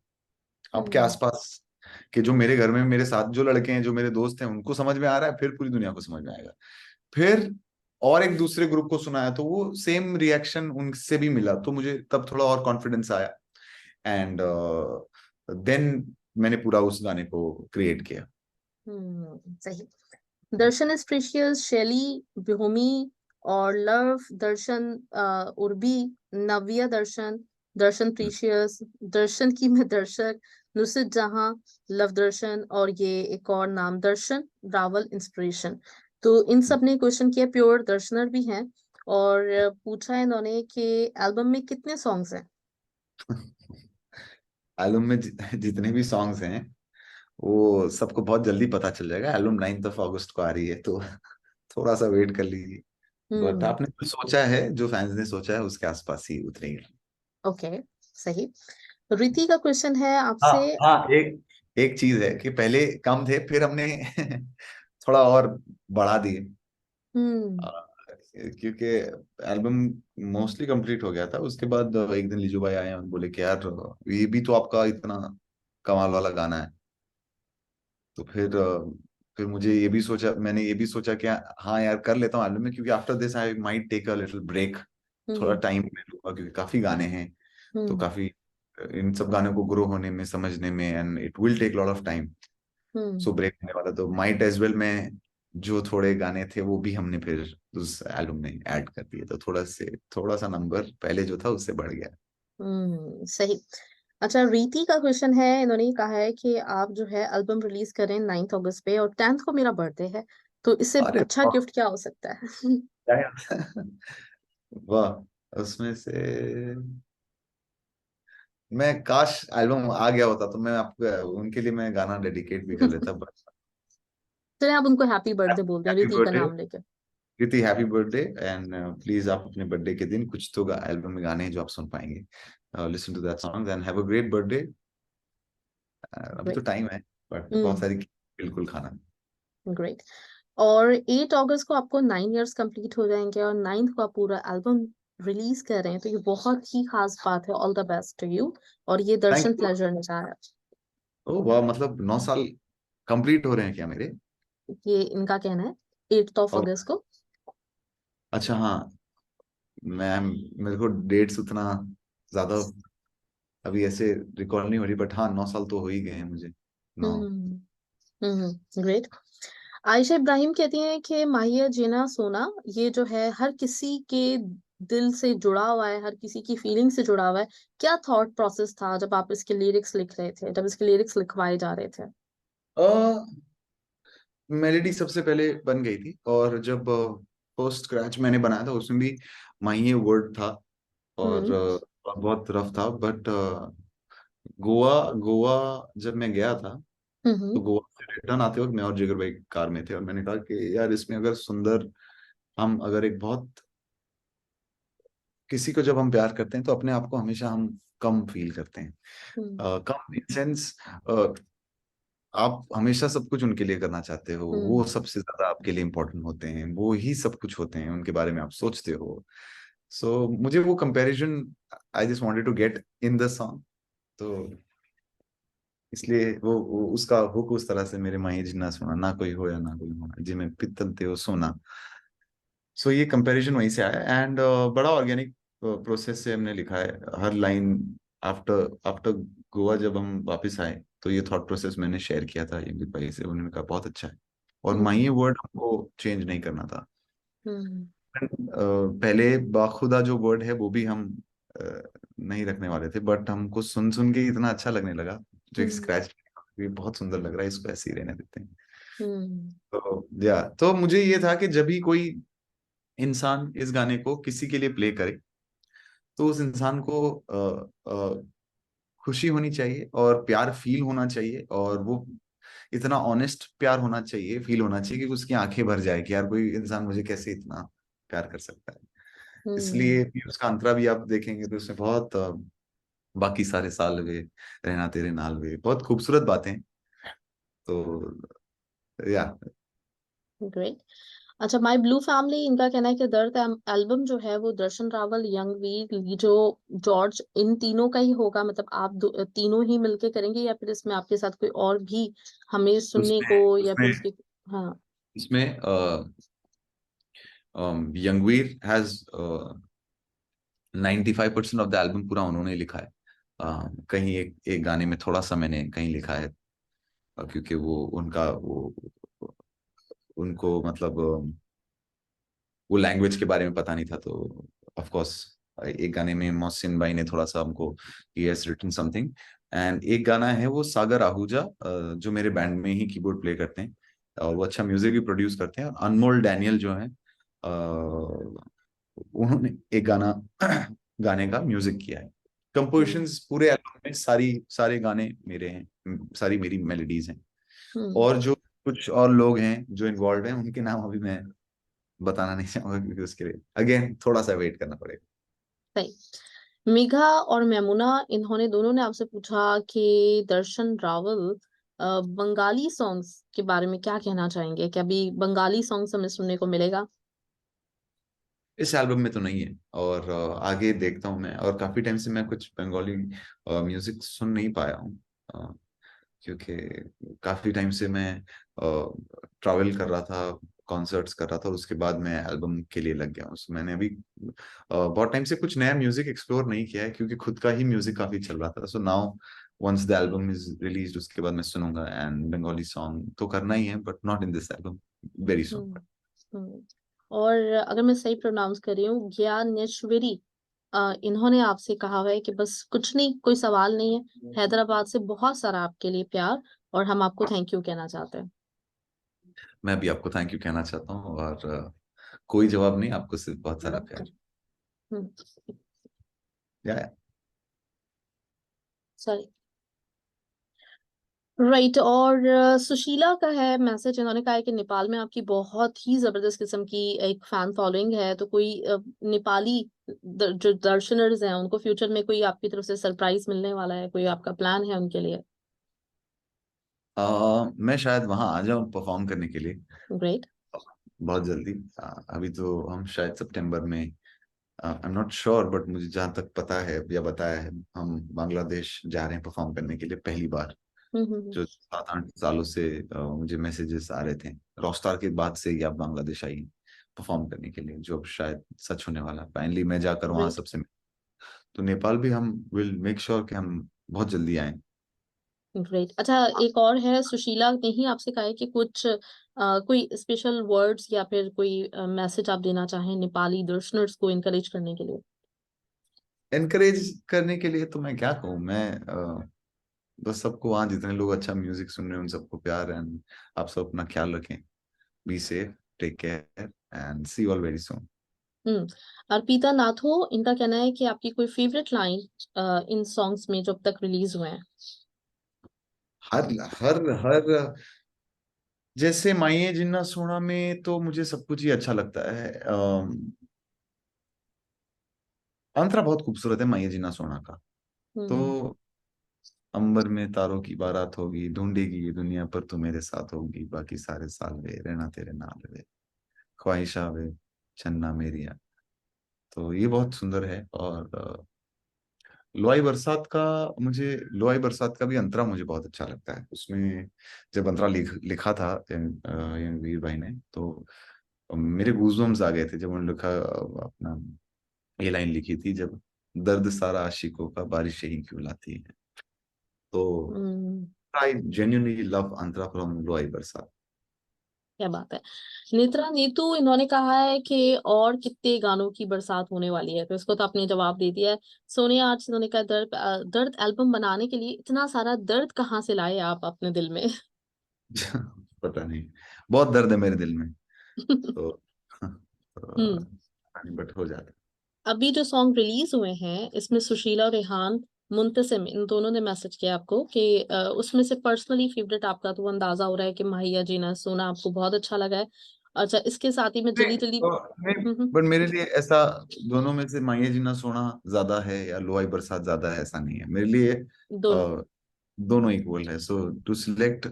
आपके हम्म। आसपास, कि जो मेरे घर में मेरे साथ जो लड़के हैं, जो मेरे दोस्त हैं, उनको समझ में आ रहा है, फिर पूरी दुनिया को समझ में आएगा। फिर और एक दूसरे ग्रुप को सुनाया तो वो सेम रिएक्शन उनसे भी मिला, तो मुझे तब थोड़ा और कॉन्फिडेंस आया, एंड देन मैंने पूरा उस गाने को क्रिएट किया। सही। दर्शन इज प्रीशियस, शैली, बिहोमी और लव, दर्शन उर्बी, नव्या दर्शन, दर्शन प्रीशियस, दर्शन की मैं दर्शक, नुसरत जहां, लव दर्शन और ये एक और नाम दर्शन रावल इंस्पिरेशन। तो इन सब ने क्वेश्चन किया, प्योर दर्शनर भी हैं, और पूछा है इन्होंने कि एल्बम में कितने सॉन्ग्स हैं? एल्बम में जितने भी सॉन्ग्स हैं वो सबको बहुत जल्दी पता चल जाएगा। एल्बम 9 अगस्त को आ रही है, तो थोड़ा सा वेट कर लीजिए। बट हम्म। आपने जो सोचा है, जो फैंस ने सोचा है, उसके आसपास ही उतरेंगे। ओके। सही। रीति का क्वेश्चन है हाँ आपसे। हाँ, एक एक चीज है कि पहले कम थे, फिर हमने थोड़ा और बढ़ा दिए। हम्म। आ, क्योंकि एल्बम मोस्टली कंप्लीट हो गया था, उसके बाद एक दिन लीजू भाई आए और बोले कि यार, ये भी तो आपका इतना कमाल वाला गाना है। तो फिर मुझे ये भी सोचा, मैंने ये भी सोचा कि हाँ यार, कर लेता हूँ एल्बम में, क्योंकि after this I might take a little break, थोड़ा हम्म। टाइम मैं लूंगा, क्योंकि काफी गाने हैं। तो हम्म। काफी इन सब गानों को ग्रो होने में, समझने में, and it will take lot of time. हम्म। सो ब्रेक होने वाला, तो माइट एज वेल में जो थोड़े गाने थे वो भी हमने फिर उस एल्बम में ऐड कर दिए, तो थोड़ा सा नंबर पहले जो था उससे बढ़ गया। सही। अच्छा, रीति का क्वेश्चन है, इन्होंने ये कहा है कि आप जो है एल्बम रिलीज करें 9 अगस्त पे, और 10th को मेरा बर्थडे है, तो इससे अरे अच्छा वाह, गिफ्ट क्या हो सकता है? क्या यार। वाह, उसमें से मैं, काश एल्बम आ गया होता तो मैं आपको उनके लिए मैं गाना डेडिकेट भी कर लेता, बट चलिए आप उनको हैप्पी बर्थडे बोल दें हैप्पी रीति का बर्थडे नाम लेकर। कृति, हैप्पी बर्थडे। एंड प्लीज आप अपने बर्थडे के दिन कुछ तो एल्बम में गाने हैं जो आप सुन पाएंगे, listen to that song and have a great birthday. अभी तो ग्रेट। टाइम है, बट बहुत हम्म। सारी बिल्कुल खाना। ग्रेट। और 8 अगस्त को आपको 9 years कंप्लीट हो जाएंगे, और 9th को आप पूरा एल्बम रिलीज कर रहे हैं, तो ये बहुत ही खास बात है। All the best to you. और ये थैंक दर्शन यू। प्लेजर ने चाहा है। ओ वाह, मतलब 9 साल कंप्लीट हो रहे हैं क्या मेरे? ये इनका कहना है 8 और अगस्त को। अच्छा, हाँ, मैम, मेरे को डेट्स उतना ज्यादा अभी ऐसे रिकॉल नहीं हो रही, बट हाँ, 9 साल तो हो ही गए हैं मुझे। 9। हम्म। ग्रेट। आयशा इब्राहिम कहती हैं कि माहिया जीना सोना ये जो है हर किसी के दिल से जुड़ा हुआ है, हर किसी की फीलिंग से जुड़ा हुआ है। क्या थॉट प्रोसेस था जब आप इसके लिरिक्स लिख रहे थे, जब इसके लिरिक्स लिखवाए जा रहे थे? मेलेडी सबसे पहले बन गई थी, और जब फर्स्ट स्क्रैच मैंने बनाया था उसमें भी माहिए वर्ड था, और हम्म। बहुत रफ था, बट गोवा गोवा जब मैं गया था, तो हम्म। गोवा से रिटर्न आते वक्त मैं और जिगर भाई कार में थे, और मैंने कहा कि यार, इसमें अगर सुंदर, हम अगर एक बहुत, किसी को जब हम प्यार करते हैं तो अपने आप को हमेशा हम कम फील करते हैं। हम्म। कम इन सेंस, आप हमेशा सब कुछ उनके लिए करना चाहते हो, वो हम्म। सबसे ज्यादा आपके लिए इम्पोर्टेंट होते हैं, वो ही सब कुछ होते हैं, उनके बारे में आप सोचते हो। सो मुझे वो comparison, I just wanted to get in the song, तो इसलिए वो उसका हुक उस तरह से, मेरे माही जिन्ना सोना, ना कोई हो या ना कोई होना, जिमें पित्तल ते हो सोना। सो ये कंपैरिजन वहीं से आया, एंड बड़ा ऑर्गेनिक प्रोसेस से हमने लिखा है हर लाइन। आफ्टर आफ्टर गोवा जब हम वापस आए, तो ये थॉट प्रोसेस मैंने शेयर किया था ये भाई से, उन्होंने कहा बहुत अच्छा है, और हम्म। माही वर्ड हमको चेंज नहीं करना था। हम्म। पहले बाखुदा जो वर्ड है वो भी हम नहीं रखने वाले थे, बट हमको सुन सुन के इतना अच्छा लगने लगा, जो एक हम्म। स्क्रैच भी बहुत सुंदर लग रहा है, इसको ऐसे ही रहने देते हैं। हम्म। तो मुझे ये था कि जब भी कोई इंसान इस गाने को किसी के लिए प्ले करे, तो उस इंसान को खुशी होनी चाहिए और प्यार फील होना चाहिए, और वो इतना ऑनेस्ट प्यार होना चाहिए, फील होना चाहिए कि उसकी आंखें भर जाए कि यार, कोई इंसान मुझे कैसे इतना प्यार कर सकता है। हम्म। इसलिए भी उसका अंतरा भी आप देखेंगे तो उसमें बहुत बाकी सारे साल वे, रहना तेरे नाल वे, बहुत खूबसूरत बातें हैं। तो या ग्रेट। अच्छा, माय ब्लू फैमिली इनका कहना है कि दर्द एल्बम जो है वो दर्शन रावल, यंग वीर, लीजो, जॉर्ज इन तीनों का ही होगा। मतलब आप तीनों ही मिलके करेंगे या फिर इसमें आपके साथ कोई और भी हमें सुनने उसमें को या फिर उसमें उसकी? हाँ। उसमें यंगवीर हैज 95% ऑफ द एल्बम पूरा उन्होंने लिखा है। कहीं एक एक गाने में थोड़ा सा मैंने कहीं लिखा है, क्योंकि वो उनका वो उनको मतलब वो लैंग्वेज के बारे में पता नहीं था, तो ऑफ कोर्स एक गाने में मोहसिन भाई ने थोड़ा सा हमको, he has written something. And एक गाना है वो सागर आहूजा, जो मेरे बैंड में ही कीबोर्ड प्ले करते हैं, और वो अच्छा म्यूजिक भी प्रोड्यूस करते हैं, और अनमोल डैनियल जो है, उन्होंने एक गाना गाने का म्यूजिक किया है। हम्म। कंपोजिशंस पूरे एल्बम में सारी सारे गाने मेरे हैं, सारी मेरी मेलोडीज हैं। हम्म। और जो कुछ और लोग हैं जो इन्वॉल्व हैं, उनके नाम अभी मैं बताना नहीं चाहूंगा, क्योंकि उसके लिए अगेन थोड़ा सा वेट करना पड़ेगा। सही। मेघा और मैमुना इन्होंने दोनों ने आपसे पूछा कि दर्शन रावल बंगाली सॉन्ग्स के बारे में क्या कहना चाहेंगे? क्या अभी बंगाली सॉन्ग्स हमें सुनने को मिलेगा? इस एल्बम में तो नहीं है, और आगे देखता हूँ मैं, और काफी टाइम से मैं कुछ बंगाली म्यूजिक सुन नहीं पाया हूँ, क्योंकि काफी टाइम से मैं ट्रैवल कर रहा था, कॉन्सर्ट्स कर रहा था, और उसके बाद मैं एल्बम के लिए लग गया हूँ। So, मैंने अभी बहुत टाइम से कुछ नया म्यूजिक एक्सप्लोर नहीं किया है, क्योंकि खुद का ही म्यूजिक काफी चल रहा था। So now once the album is release, उसके बाद मैं सुनूंगा, एंड बंगाली सॉन्ग तो करना ही है, but not in this album, very soon. Hmm. Hmm. और अगर मैं सही प्रोनाउंस कर रही हूँ, ज्ञानेश्वरी, इन्होंने आपसे कहा हुआ है कि बस कुछ नहीं, कोई सवाल नहीं है, हैदराबाद से बहुत सारा आपके लिए प्यार, और हम आपको थैंक यू कहना चाहते हैं। मैं भी आपको थैंक यू कहना चाहता हूँ, और कोई जवाब नहीं, आपको सिर्फ बहुत सारा प्यार। हम्म। या सॉरी। राइट। और सुशीला का है मैसेज, इन्होंने कहा है कि नेपाल में आपकी बहुत ही जबरदस्त किस्म की एक फैन फॉलोइंग है, तो कोई नेपाली जो दर्शनर्स हैं उनको फ्यूचर में कोई आपकी तरफ से सरप्राइज मिलने वाला है? कोई आपका प्लान है उनके लिए? मैं शायद वहां आ जाऊं परफॉर्म करने के लिए ग्रेट। बहुत जल्दी। अभी तो हम शायद सितंबर में, I am not sure, but मुझे जहां तक पता है या बताया है, हम बांग्लादेश जा रहे हैं परफॉर्म करने के लिए पहली बार। हम्म। जो 7-8 सालों से मुझे मैसेजेस आ रहे थे, रॉकस्टार के बाद से ही आप बांग्लादेश आई परफॉर्म करने के लिए, जो अब शायद सच होने वाला। फाइनली मैं जाकर वहां ग्रेट। सबसे तो नेपाल भी हम विल मेक श्योर कि हम बहुत जल्दी आए। ग्रेट। अच्छा, एक और है, सुशीला ने ही आपसे कहा है कि कुछ कोई स्पेशल वर्ड्स या फिर कोई मैसेज आप देना चाहें नेपाली दर्शनर्स को इनकरेज करने के लिए। एनकरेज करने के लिए तो मैं क्या कहूँ, मैं बस सबको, वहाँ जितने लोग अच्छा म्यूजिक सुन रहे हैं उन सबको प्यार है। आप सब अपना ख्याल रखें, be safe, take care and see all very soon. Hmm. Arpita नाथो, इनका कहना है कि आपकी कोई फेवरेट लाइन इन सॉन्ग्स में जो अब तक रिलीज हुए हैं। हर हर हर जैसे माइये जिन्ना सोना में तो मुझे सब कुछ ही अच्छा लगता है। अंतरा बहुत खूबसूरत है माइये जिन्ना सोना का। तो हम्म। अंबर में तारों की बारात होगी, ढूंढेगी ये दुनिया पर तू मेरे साथ होगी, बाकी सारे साल वे रहना तेरे नाल वे, ख्वाहिशा वे चन्ना मेरिया। तो ये बहुत सुंदर है। और लोआई बरसात का, मुझे लोआई बरसात का भी अंतरा मुझे बहुत अच्छा लगता है। उसमें जब अंतरा लिखा था वीर भाई ने, तो मेरे गूज़बम्स आ गए थे जब उन्होंने लिखा, अपना ये लाइन लिखी थी, जब दर्द सारा आशिकों का बारिश ही क्यों लाती है। तो हम्म। आई जेन्युइनली लव अंतरा फ्रॉम लोआई बरसात। क्या बात है। नेत्रा नीतू, इन्होंने कहा है कि और कितने गानों की बरसात होने वाली है, तो इसको तो आपने जवाब दे दिया है। सोनिया आज, इन्होंने कहा दर्द दर्द एल्बम बनाने के लिए इतना सारा दर्द कहाँ से लाए आप अपने दिल में। पता नहीं, बहुत दर्द है मेरे दिल में। तो, हम्म। बट हो जाता अभी जो सॉन्ग रिलीज हुए हैं इसमें सुशीला और रेहान मुंतसिम, इन दोनों ने मैसेज किया आपको कि उसमें से पर्सनली फेवरेट आपका तो अंदाजा हो रहा है कि माहिया जीना सोना आपको बहुत अच्छा लगा है। अच्छा, इसके साथ ही मैं है। जल्दी जल्दी। नहीं, हम्म। बट मेरे लिए ऐसा, दोनों में से माहिए जीना सोना ज्यादा है या लोआई बरसात ज्यादा है, ऐसा नहीं है मेरे लिए। दोनों। दोनों इक्वल है। So to select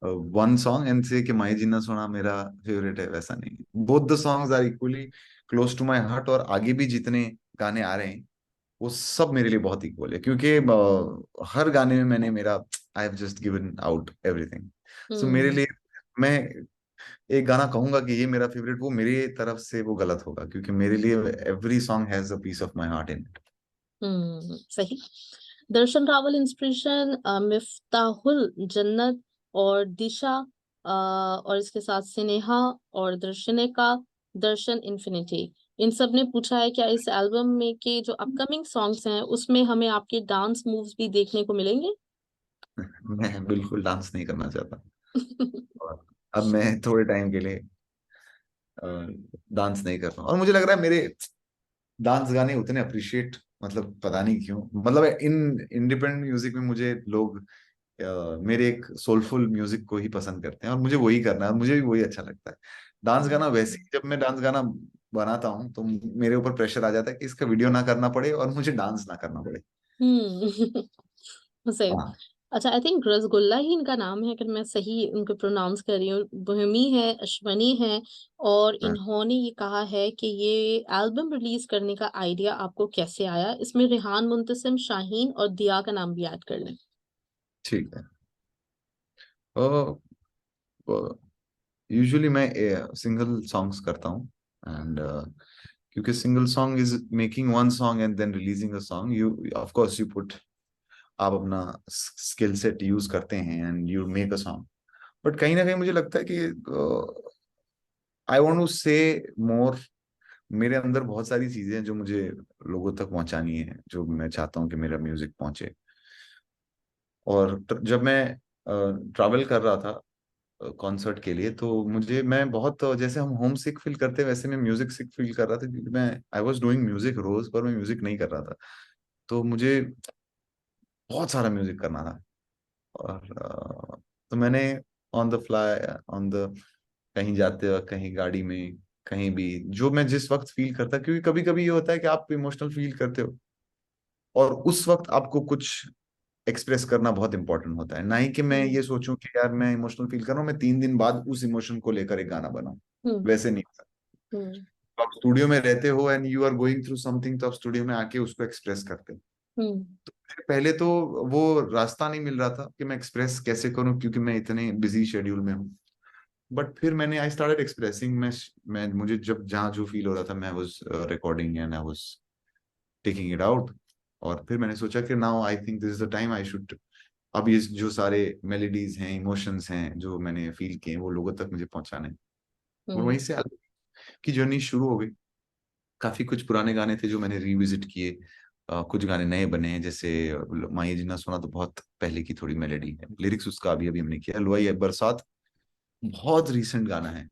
one song and say कि माही जीना सोना मेरा फेवरेट है, वैसा नहीं है। Both the songs are equally close to my heart, और आगे भी जितने गाने आ रहे हैं वो सब मेरे लिए बहुत इक्वल है, क्योंकि हर गाने में मैंने मेरा, I have just given out everything. So मेरे हम्म। लिए, मैं एक गाना कहूंगा कि ये मेरा फेवरेट, वो मेरी तरफ से वो गलत होगा, क्योंकि मेरे लिए every song has a piece of my heart in it. सही। दर्शन रावल इंस्पिरेशन, मिफ्ताहुल जन्नत और दिशा, और इसके साथ स्नेहा और दर्शनिका, दर्शन इन्फिनिटी, इन सब ने पूछा है क्या इस एल्बम में के जो अपकमिंग सॉन्ग्स हैं उसमें हमें आपके डांस मूव्स भी देखने को मिलेंगे। मैं बिल्कुल डांस नहीं करना चाहता, और अब मैं थोड़े टाइम के लिए डांस नहीं कर रहा हूँ। और मुझे लग रहा है मेरे डांस गाने उतने अप्रिशिएट, मतलब पता नहीं क्यों, मतलब इन इंडिपेंडेंट म्यूजिक में मुझे लोग मेरे एक सोलफुल म्यूजिक को ही पसंद करते हैं, और मुझे वही करना है, मुझे भी वही अच्छा लगता है। डांस गाना वैसे ही, जब मैं डांस गाना बनाता हूँ तो मेरे ऊपर प्रेशर आ जाता है कि इसका वीडियो ना करना पड़े और मुझे डांस ना करना पड़े। हम्म। सही। हाँ, अच्छा, आई थिंक रसगुल्ला ही इनका नाम है, अगर मैं सही उनको प्रोनाउंस कर रही हूँ, बोहेमी है, अश्वनी है, और हाँ, इन्होंने ये कहा है कि ये एल्बम रिलीज करने का आइडिया आपको कैसे आया, इसमें रेहान मुंतसिम, शाहीन और दिया का नाम भी ऐड कर लें। ठीक है। यूजुअली मैं सिंगल सॉन्ग्स करता हूँ, एंड क्योंकि single song is making one song and then releasing a song, you of course you put, आप अपना स्किल सेट यूज करते हैं and you make a song. But कहीं ना कहीं मुझे लगता है कि आई वांट टू से मोर। मेरे अंदर बहुत सारी चीजें हैं जो मुझे लोगों तक पहुंचानी है, जो मैं चाहता हूँ कि मेरा म्यूजिक पहुंचे। और जब मैं ट्रैवल कर रहा था कॉन्सर्ट के लिए, तो मुझे, मैं बहुत, जैसे हम होम सिक फील करते हैं वैसे मैं म्यूजिक सिक फील कर रहा था, क्योंकि मैं आई वॉज डूइंग म्यूजिक रोज, पर मैं म्यूजिक नहीं कर रहा था। तो मुझे बहुत सारा म्यूजिक करना था। और तो मैंने on the fly, on the, कहीं जाते वक्त, कहीं गाड़ी में, कहीं भी, जो मैं जिस वक्त फील करता, क्योंकि कभी कभी ये होता है कि आप इमोशनल फील करते हो, और उस वक्त आपको कुछ एक्सप्रेस करना बहुत इंपॉर्टेंट होता है, ना ही कि मैं हम्म। ये सोचूं कि यार मैं इमोशनल फील कर रहा हूँ, मैं 3 दिन बाद उस इमोशन को लेकर एक गाना बनाऊं। हम्म। वैसे नहीं होता। हम्म। तो आप स्टूडियो में रहते हो and you are going through something, तो आप स्टूडियो में आके उसको एक्सप्रेस करते हो। हम्म। पहले तो वो रास्ता नहीं मिल रहा था कि मैं एक्सप्रेस कैसे करूं, क्योंकि मैं इतने बिजी शेड्यूल में हूँ। बट फिर मैंने आई स्टार्टेड एक्सप्रेसिंग। मैं मुझे जब जहाँ जो फील हो रहा था, मैं was recording and I was taking it out. और फिर मैंने सोचा कि now I think this is the time I should, अब ये जो सारे मेलोडीज हैं, इमोशंस हैं जो मैंने फील किए हैं, वो लोगों तक मुझे पहुंचाने हैं। और हम्म। वहीं से की जर्नी शुरू हो गई। काफी कुछ पुराने गाने थे जो मैंने रिविजिट किए। कुछ गाने नए बने हैं, जैसे माही जिन्ना सोना तो बहुत पहले की थोड़ी मेलोडी है, लिरिक्स उसका अभी अभी हमने किया। लुआई बरसात बहुत रीसेंट गाना है।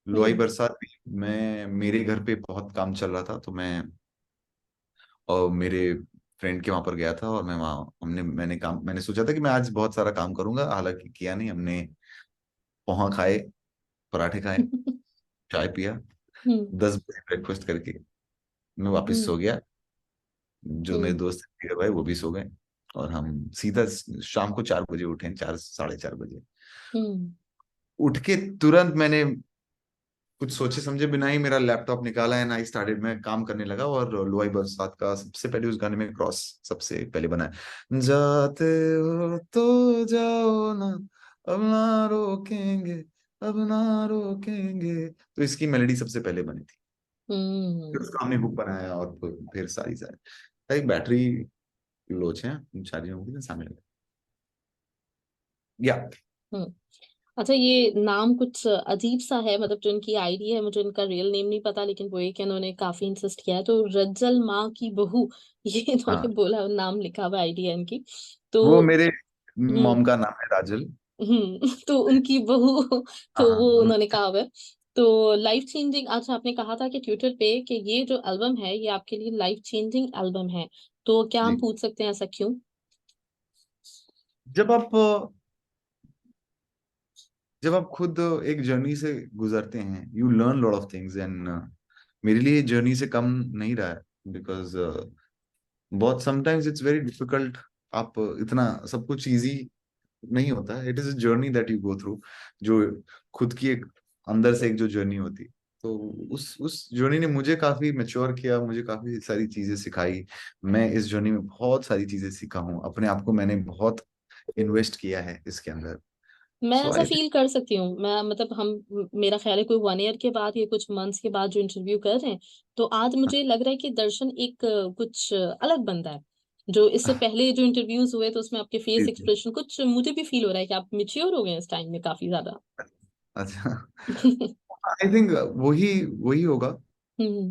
लुआई हम्म। बरसात भी मैं, मेरे घर पे बहुत काम चल रहा था तो मैं और मेरे फ्रेंड के वहां पर गया था, और मैं वहाँ मैंने सोचा था कि मैं आज बहुत सारा काम करूंगा, हालांकि किया नहीं। हमने पोहा खाए, पराठे खाए, चाय पिया, हम्म। 10 बजे ब्रेकफास्ट करके मैं वापस हम्म। सो गया। जो मेरे हम्म। दोस्त थे भाई वो भी सो गए, और हम सीधा शाम को 4 बजे उठे, 4 साढ़े 4 बजे। हम्म। उठ के तुरंत मैंने कुछ सोचे समझे बिना ही मेरा लैपटॉप निकाला है, ना ही स्टार्टेड, मैं काम करने लगा। और लुआई बरसात का सबसे पहले उस गाने में क्रॉस सबसे पहले बना है, जाते हो तो जाओ ना, अब ना रोकेंगे, अब ना रोकेंगे। तो इसकी मेलोडी सबसे पहले बनी थी। फिर हम्म। उसका हमने हुक बनाया, और फिर सारी सारी बैटरी लोच है उन सारी होंगी ना सामने लगा या। हम्म। अच्छा, ये नाम कुछ अजीब सा है, मतलब जो इनकी आईडी है, मुझे इनका रियल नेम नहीं पता, लेकिन वो एक इन्होंने काफी इंसिस्ट किया है, तो रज्जल माँ की बहू ये इन्होंने हाँ, बोला, नाम लिखा हुआ आईडी है इनकी। तो वो मेरे हम्म। मॉम का नाम है राजल। तो उनकी बहू तो वो हाँ, उन्होंने कहा हुआ है। तो लाइफ चेंजिंग, अच्छा आपने कहा था कि ट्विटर पे कि ये जो एल्बम है ये आपके लिए लाइफ चेंजिंग एल्बम है, तो क्या हम जी। पूछ सकते हैं ऐसा क्यों? जब आप जब आप खुद एक जर्नी से गुजरते हैं, you learn lot of things, and मेरे लिए जर्नी से कम नहीं रहा है। बिकॉज बहुत समटाइम्स इट्स वेरी डिफिकल्ट। आप इतना सब कुछ इजी नहीं होता है। It is a journey that you go through, जो खुद की एक अंदर से एक जो जर्नी होती है। तो उस जर्नी ने मुझे काफी मैच्योर किया, मुझे काफी सारी चीजें सिखाई। मैं इस जर्नी में बहुत सारी चीजें सीखा हूँ, अपने आप को मैंने बहुत इन्वेस्ट किया है इसके अंदर। मैं सो ऐसा आई फील कर सकती हूँ, मैं मतलब हम मेरा ख्याल है कोई 1 ईयर के बाद या कुछ मंथ्स के बाद जो इंटरव्यू कर रहे हैं, तो आज मुझे लग रहा है कि दर्शन एक कुछ अलग बंदा है। जो इससे पहले जो इंटरव्यूज हुए तो उसमें आपके फेस थिंक एक्सप्रेशन कुछ मुझे भी फील हो रहा है कि आप मेच्योर हो गए हैं इस टाइम में काफी ज्यादा। अच्छा, आई थिंक वही वही होगा। Hmm.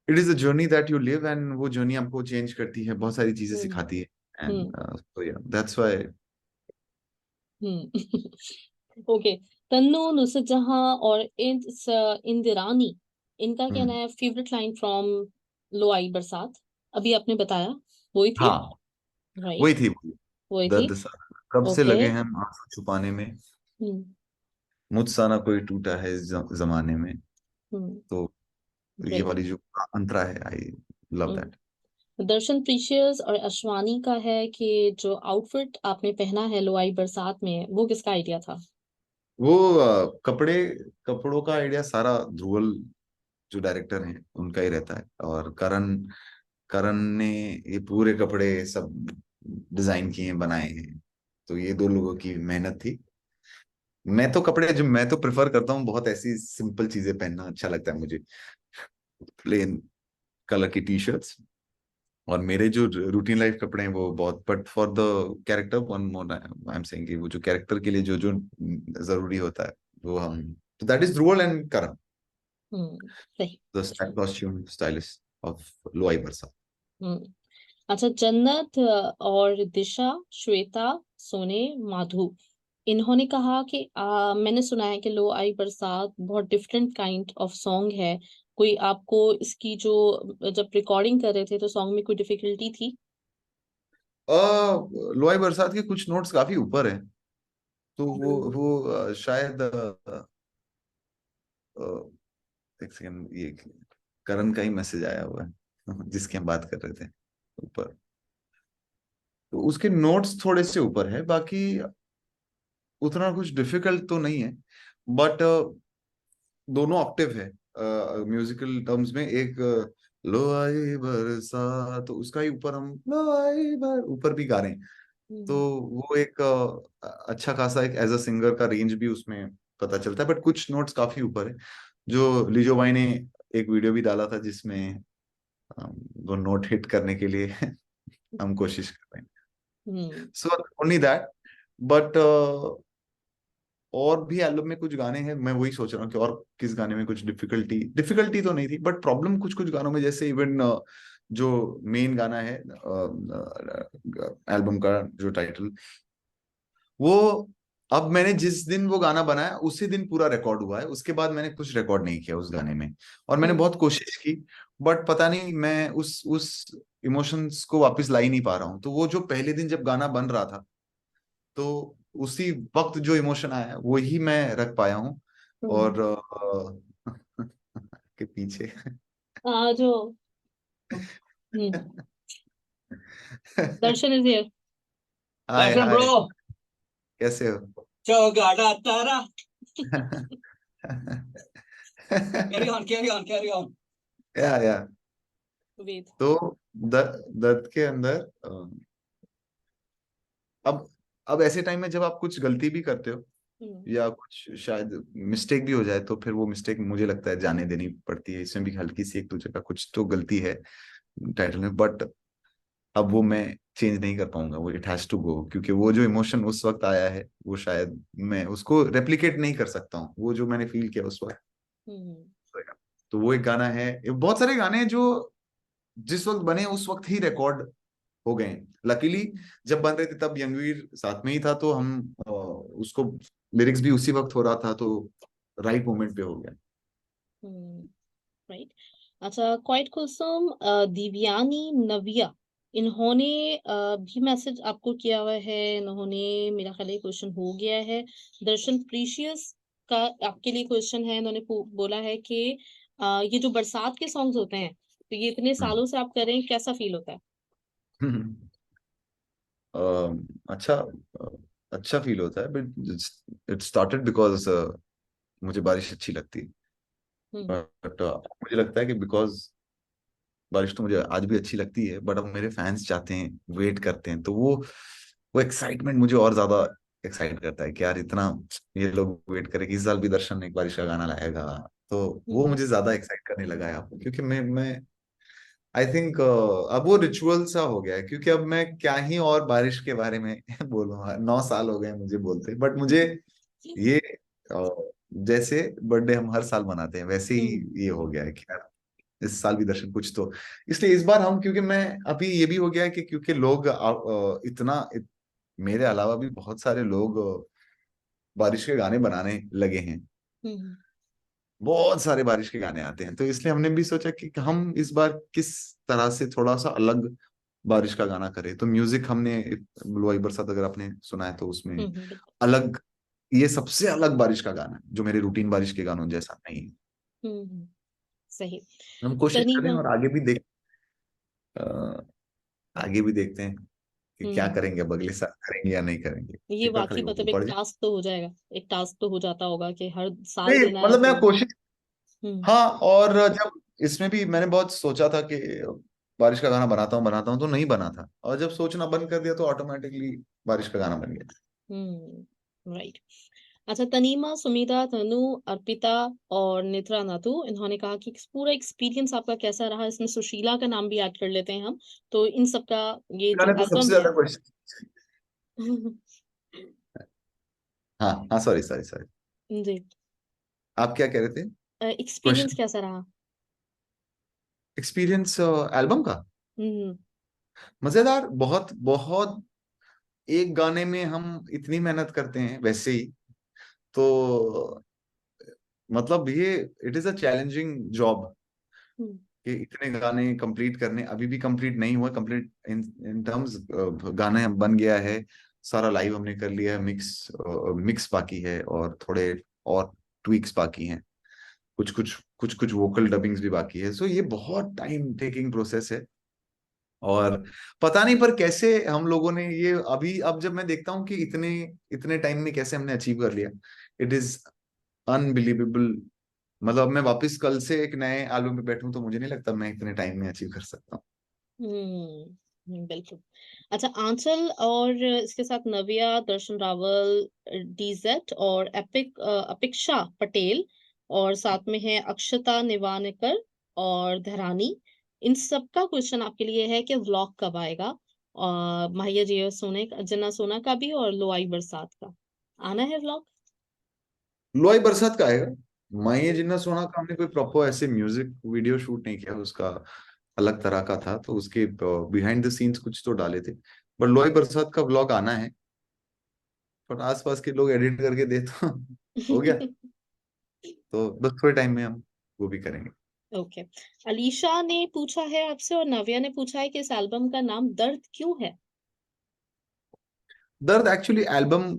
It is a journey that you live, and वो जर्नी आपको चेंज करती है, बहुत सारी चीजें हम्म। सिखाती है। And hmm. That's why. Hmm. Okay. Tannu Nusratjahan और इंदिरानी, इनका क्या हम्म। है favourite line from Lo Aayi Barsaat? अभी आपने बताया वही थी, हाँ, वही राइट? थी। वही थी। दर्द सा कब से ओके। लगे हैं हम आंसू छुपाने में, हम्म। मुझसा ना कोई टूटा है इस जमाने में। हम्म। तो ये ग्रेट। वाली जो अंतरा है, I love that. Darshan precious और अश्वानी का है कि जो आउटफिट आपने पहना है लो आई बरसात में, वो किसका आइडिया था? वो कपड़ों का आइडिया सारा ध्रुवल जो डायरेक्टर हैं उनका ही रहता है, और करण करण ने ये पूरे कपड़े सब डिजाइन किए हैं, बनाए हैं। तो ये दो लोगों की मेहनत थी। मैं तो प्रेफर करता हूँ बहुत ऐसी सिंपल चीजें पहनना अच्छा लगता है मुझे, प्लेन कलर की टी शर्ट्स। और मेरे जो रूटीन लाइफ कपड़े हैं वो बहुत, but for the character one more I am saying कि वो जो कैरेक्टर के लिए जो जो जरूरी होता है वो हम, तो दैट इज ध्रुवल एंड करण, सही। द कॉस्ट्यूम स्टाइलिस्ट ऑफ लोई बरसा। हम्म। अच्छा, जन्नत और दिशा, श्वेता, सोने, माधु, इन्होंने कहा कि मैंने सुना है कि लो आई बरसात बहुत डिफरेंट काइंड ऑफ सॉन्ग है। कोई आपको इसकी जो जब रिकॉर्डिंग कर रहे थे तो सॉन्ग में कोई डिफिकल्टी थी? लोई बरसात के कुछ नोट्स काफी ऊपर है। तो वो शायद एक सेकंड, ये करण का ही मैसेज आया हुआ है जिसकी हम बात कर रहे थे ऊपर। तो उसके नोट्स थोड़े से ऊपर है, बाकी उतना कुछ डिफिकल्ट तो नहीं है। बट दोनों ऑक्टेव है म्यूजिकल टर्म्स में। एक लो आई बरसात, तो उसका ही ऊपर हम लो आई ऊपर भी गा रहे हैं। तो हम्म वो एक अच्छा खासा एक एज अ सिंगर का रेंज भी उसमें पता चलता है, बट कुछ नोट्स काफी ऊपर है। जो लिजो भाई ने एक वीडियो भी डाला था जिसमें वो नोट हिट करने के लिए हम कोशिश कर रहे हैं। हम्म सो ओनली दैट, बट और भी एल्बम में कुछ गाने हैं, मैं वही सोच रहा हूँ कि और किस गाने में कुछ डिफिकल्टी डिफिकल्टी तो नहीं थी, बट प्रॉब्लम कुछ कुछ गानों में, जैसे इवन जो मेन गाना है एल्बम का जो टाइटल, वो अब मैंने जिस दिन वो गाना बनाया उसी दिन पूरा रिकॉर्ड हुआ है, उसके बाद मैंने कुछ रिकॉर्ड नहीं किया उस गाने में। और मैंने हम्म बहुत कोशिश की, बट पता नहीं मैं उस इमोशंस को वापस ला ही नहीं पा रहा हूँ। तो वो जो पहले दिन जब गाना बन रहा था, तो उसी वक्त जो इमोशन आया वही मैं रख पाया हूँ। हम्म। और के पीछे जो Darshan is here. Hi Darshan bro, hi, कैसे हो? Chaugada Tara. Carry on carry on carry on. या वेद। तो दर्द के अंदर अब अब ऐसे टाइम में जब आप कुछ गलती भी करते हो हम्म या कुछ शायद मिस्टेक भी हो जाए, तो फिर वो मिस्टेक मुझे लगता है जाने देनी पड़ती है। इसमें भी हल्की सी एक दो जगह कुछ तो गलती है टाइटल में, बट अब वो मैं चेंज नहीं कर पाऊंगा, वो इट हैज टू गो, क्योंकि वो जो इमोशन उस वक्त आया है वो शायद मैं उसको रेप्लिकेट नहीं कर सकता हूँ, वो जो मैंने फील किया उस वक्त। हम्म तो वो एक गाना है, बहुत सारे गाने हैं जो जिस वक्त बने उस वक्त ही रिकॉर्ड हो गए। लकीली जब बन रहे थे तब यंगवीर साथ में ही था, तो हम उसको लिरिक्स भी उसी वक्त हो रहा था, तो राइट मोमेंट पे हो गया। हम्म। राइट। अच्छा, क्वाइट कुलसुम, दिव्यानी नविया, इन्होंने भी मैसेज आपको किया हुआ है। इन्होंने, मेरा ख्याल है क्वेश्चन हो गया है। दर्शन प्रीशियस का आपके लिए क्वेश्चन है। इन्होंने बोला है कि ये जो बरसात के सॉन्ग्स होते हैं, तो ये इतने हम्म। सालों से आप कर रहे हैं, कैसा फील होता है? अच्छा, अच्छा फील होता है, बट इट स्टार्टेड बिकॉज मुझे बारिश अच्छी लगती है। हम्म बट मुझे लगता है कि बिकॉज बारिश तो मुझे आज भी अच्छी लगती है, बट अब मेरे फैंस चाहते हैं, वेट करते हैं, तो वो एक्साइटमेंट मुझे और ज्यादा एक्साइट करता है कि यार इतना ये लोग वेट करें कि इस साल भी दर्शन एक बारिश का गाना लाएगा। तो वो हम्म मुझे ज्यादा एक्साइट करने लगा है अब, क्योंकि मैं आई थिंक अब वो रिचुअल सा हो गया है, क्योंकि अब मैं क्या ही और बारिश के बारे में बोलूंगा। 9 साल हो गए मुझे बोलते, बट मुझे ये जैसे बर्थडे हम हर साल मनाते हैं वैसे ही ये हो गया है कि यार इस साल भी दर्शन कुछ तो। इसलिए इस बार हम, क्योंकि मैं अभी ये भी हो गया है कि क्योंकि लोग मेरे अलावा भी बहुत सारे लोग बारिश के गाने बनाने लगे हैं। हम्म बहुत सारे बारिश के गाने आते हैं, तो इसलिए हमने भी सोचा कि हम इस बार किस तरह से थोड़ा सा अलग बारिश का गाना करें। तो म्यूजिक हमने बुलवाई बरसात अगर आपने सुना है तो उसमें बिल्कुल। अलग, ये सबसे अलग बारिश का गाना है जो मेरे रूटीन बारिश के गानों जैसा नहीं है। सही। हम कोशिश करें तनीमा। और अ, आगे भी देखते हैं कि क्या हम्म करेंगे, अब अगले साल करेंगे या नहीं करेंगे, ये एक बार वाकई खाली वो मतलब एक पड़ जाए। टास्क तो हो जाएगा। एक टास्क तो हो जाता होगा कि हर साल नहीं देना है मतलब मैं तो। कोशिश, हम्म हाँ, और जब इसमें भी मैंने बहुत सोचा था कि बारिश का गाना बनाता हूँ तो नहीं बना था, और जब सोचना बंद कर दिया तो ऑटोमेटिकली बारिश का गाना बन गया। राइट। अच्छा, तनीमा, सुमिता, तनु, अर्पिता और नित्रा नातू, इन्होंने कहा कि पूरा एक्सपीरियंस आपका कैसा रहा। इसमें सुशीला का नाम भी ऐड कर लेते हैं हम। तो इन सब का ये जो गाने तो सबसे एल्बम है। ज्यादा क्वेश्चन। हाँ हाँ, सॉरी सॉरी सॉरी, जी। आप क्या कह रहे थे? एक्सपीरियंस क्वेश्चन, कैसा रहा? एक्सपीरियंस एल्बम का हम्म मजेदार, बहुत बहुत। एक गाने में हम इतनी मेहनत करते हैं वैसे ही, तो मतलब ये it is a challenging job hmm कि इतने गाने कंप्लीट करने। अभी भी कंप्लीट नहीं हुआ, कंप्लीट इन इन टर्म्स गाने बन गया है, सारा लाइव हमने कर लिया है, मिक्स मिक्स बाकी है, और थोड़े और ट्वीक्स बाकी हैं, कुछ कुछ वोकल डबिंग्स भी बाकी है। सो ये बहुत टाइम टेकिंग प्रोसेस है, और पता नहीं पर कैसे हम लोगों ने ये अभी, अब जब मैं देखता हूँ कि इतने इतने टाइम में कैसे हमने अचीव कर लिया, इट इज अनबिलीवेबल मतलब मैं वापस कल से एक नए एल्बम पे बैठूं तो मुझे नहीं लगता मैं इतने टाइम में अचीव कर सकता हूँ। बिल्कुल। अच्छा, आंचल और इसके साथ नव्या, दर्शन रावल, डीजेट और अपेक्षा पटेल, और साथ में है अक्षता निवानकर और धरानी। इन सब का क्वेश्चन आपके लिए है कि व्लॉग कब आएगा? माहिया जिया सोने जना सोना का भी और लोआई बरसात का आना है व्लॉग। लोई बरसात का आएगा। माहिए जिन्ना सोना का हमने कोई प्रॉपर ऐसे म्यूजिक वीडियो शूट नहीं किया, उसका अलग तरह का था, तो उसके बिहाइंड द सीन्स कुछ तो डाले थे। बट लोई बरसात का व्लॉग आना है, बट आसपास के लोग एडिट करके दे तो हो गया। तो बस थोड़े टाइम में हम वो भी करेंगे। ओके। अलीशा ने पूछा है आपसे और नव्या ने पूछा है कि इस एल्बम का नाम दर्द क्यों है? दर्द एक्चुअली एल्बम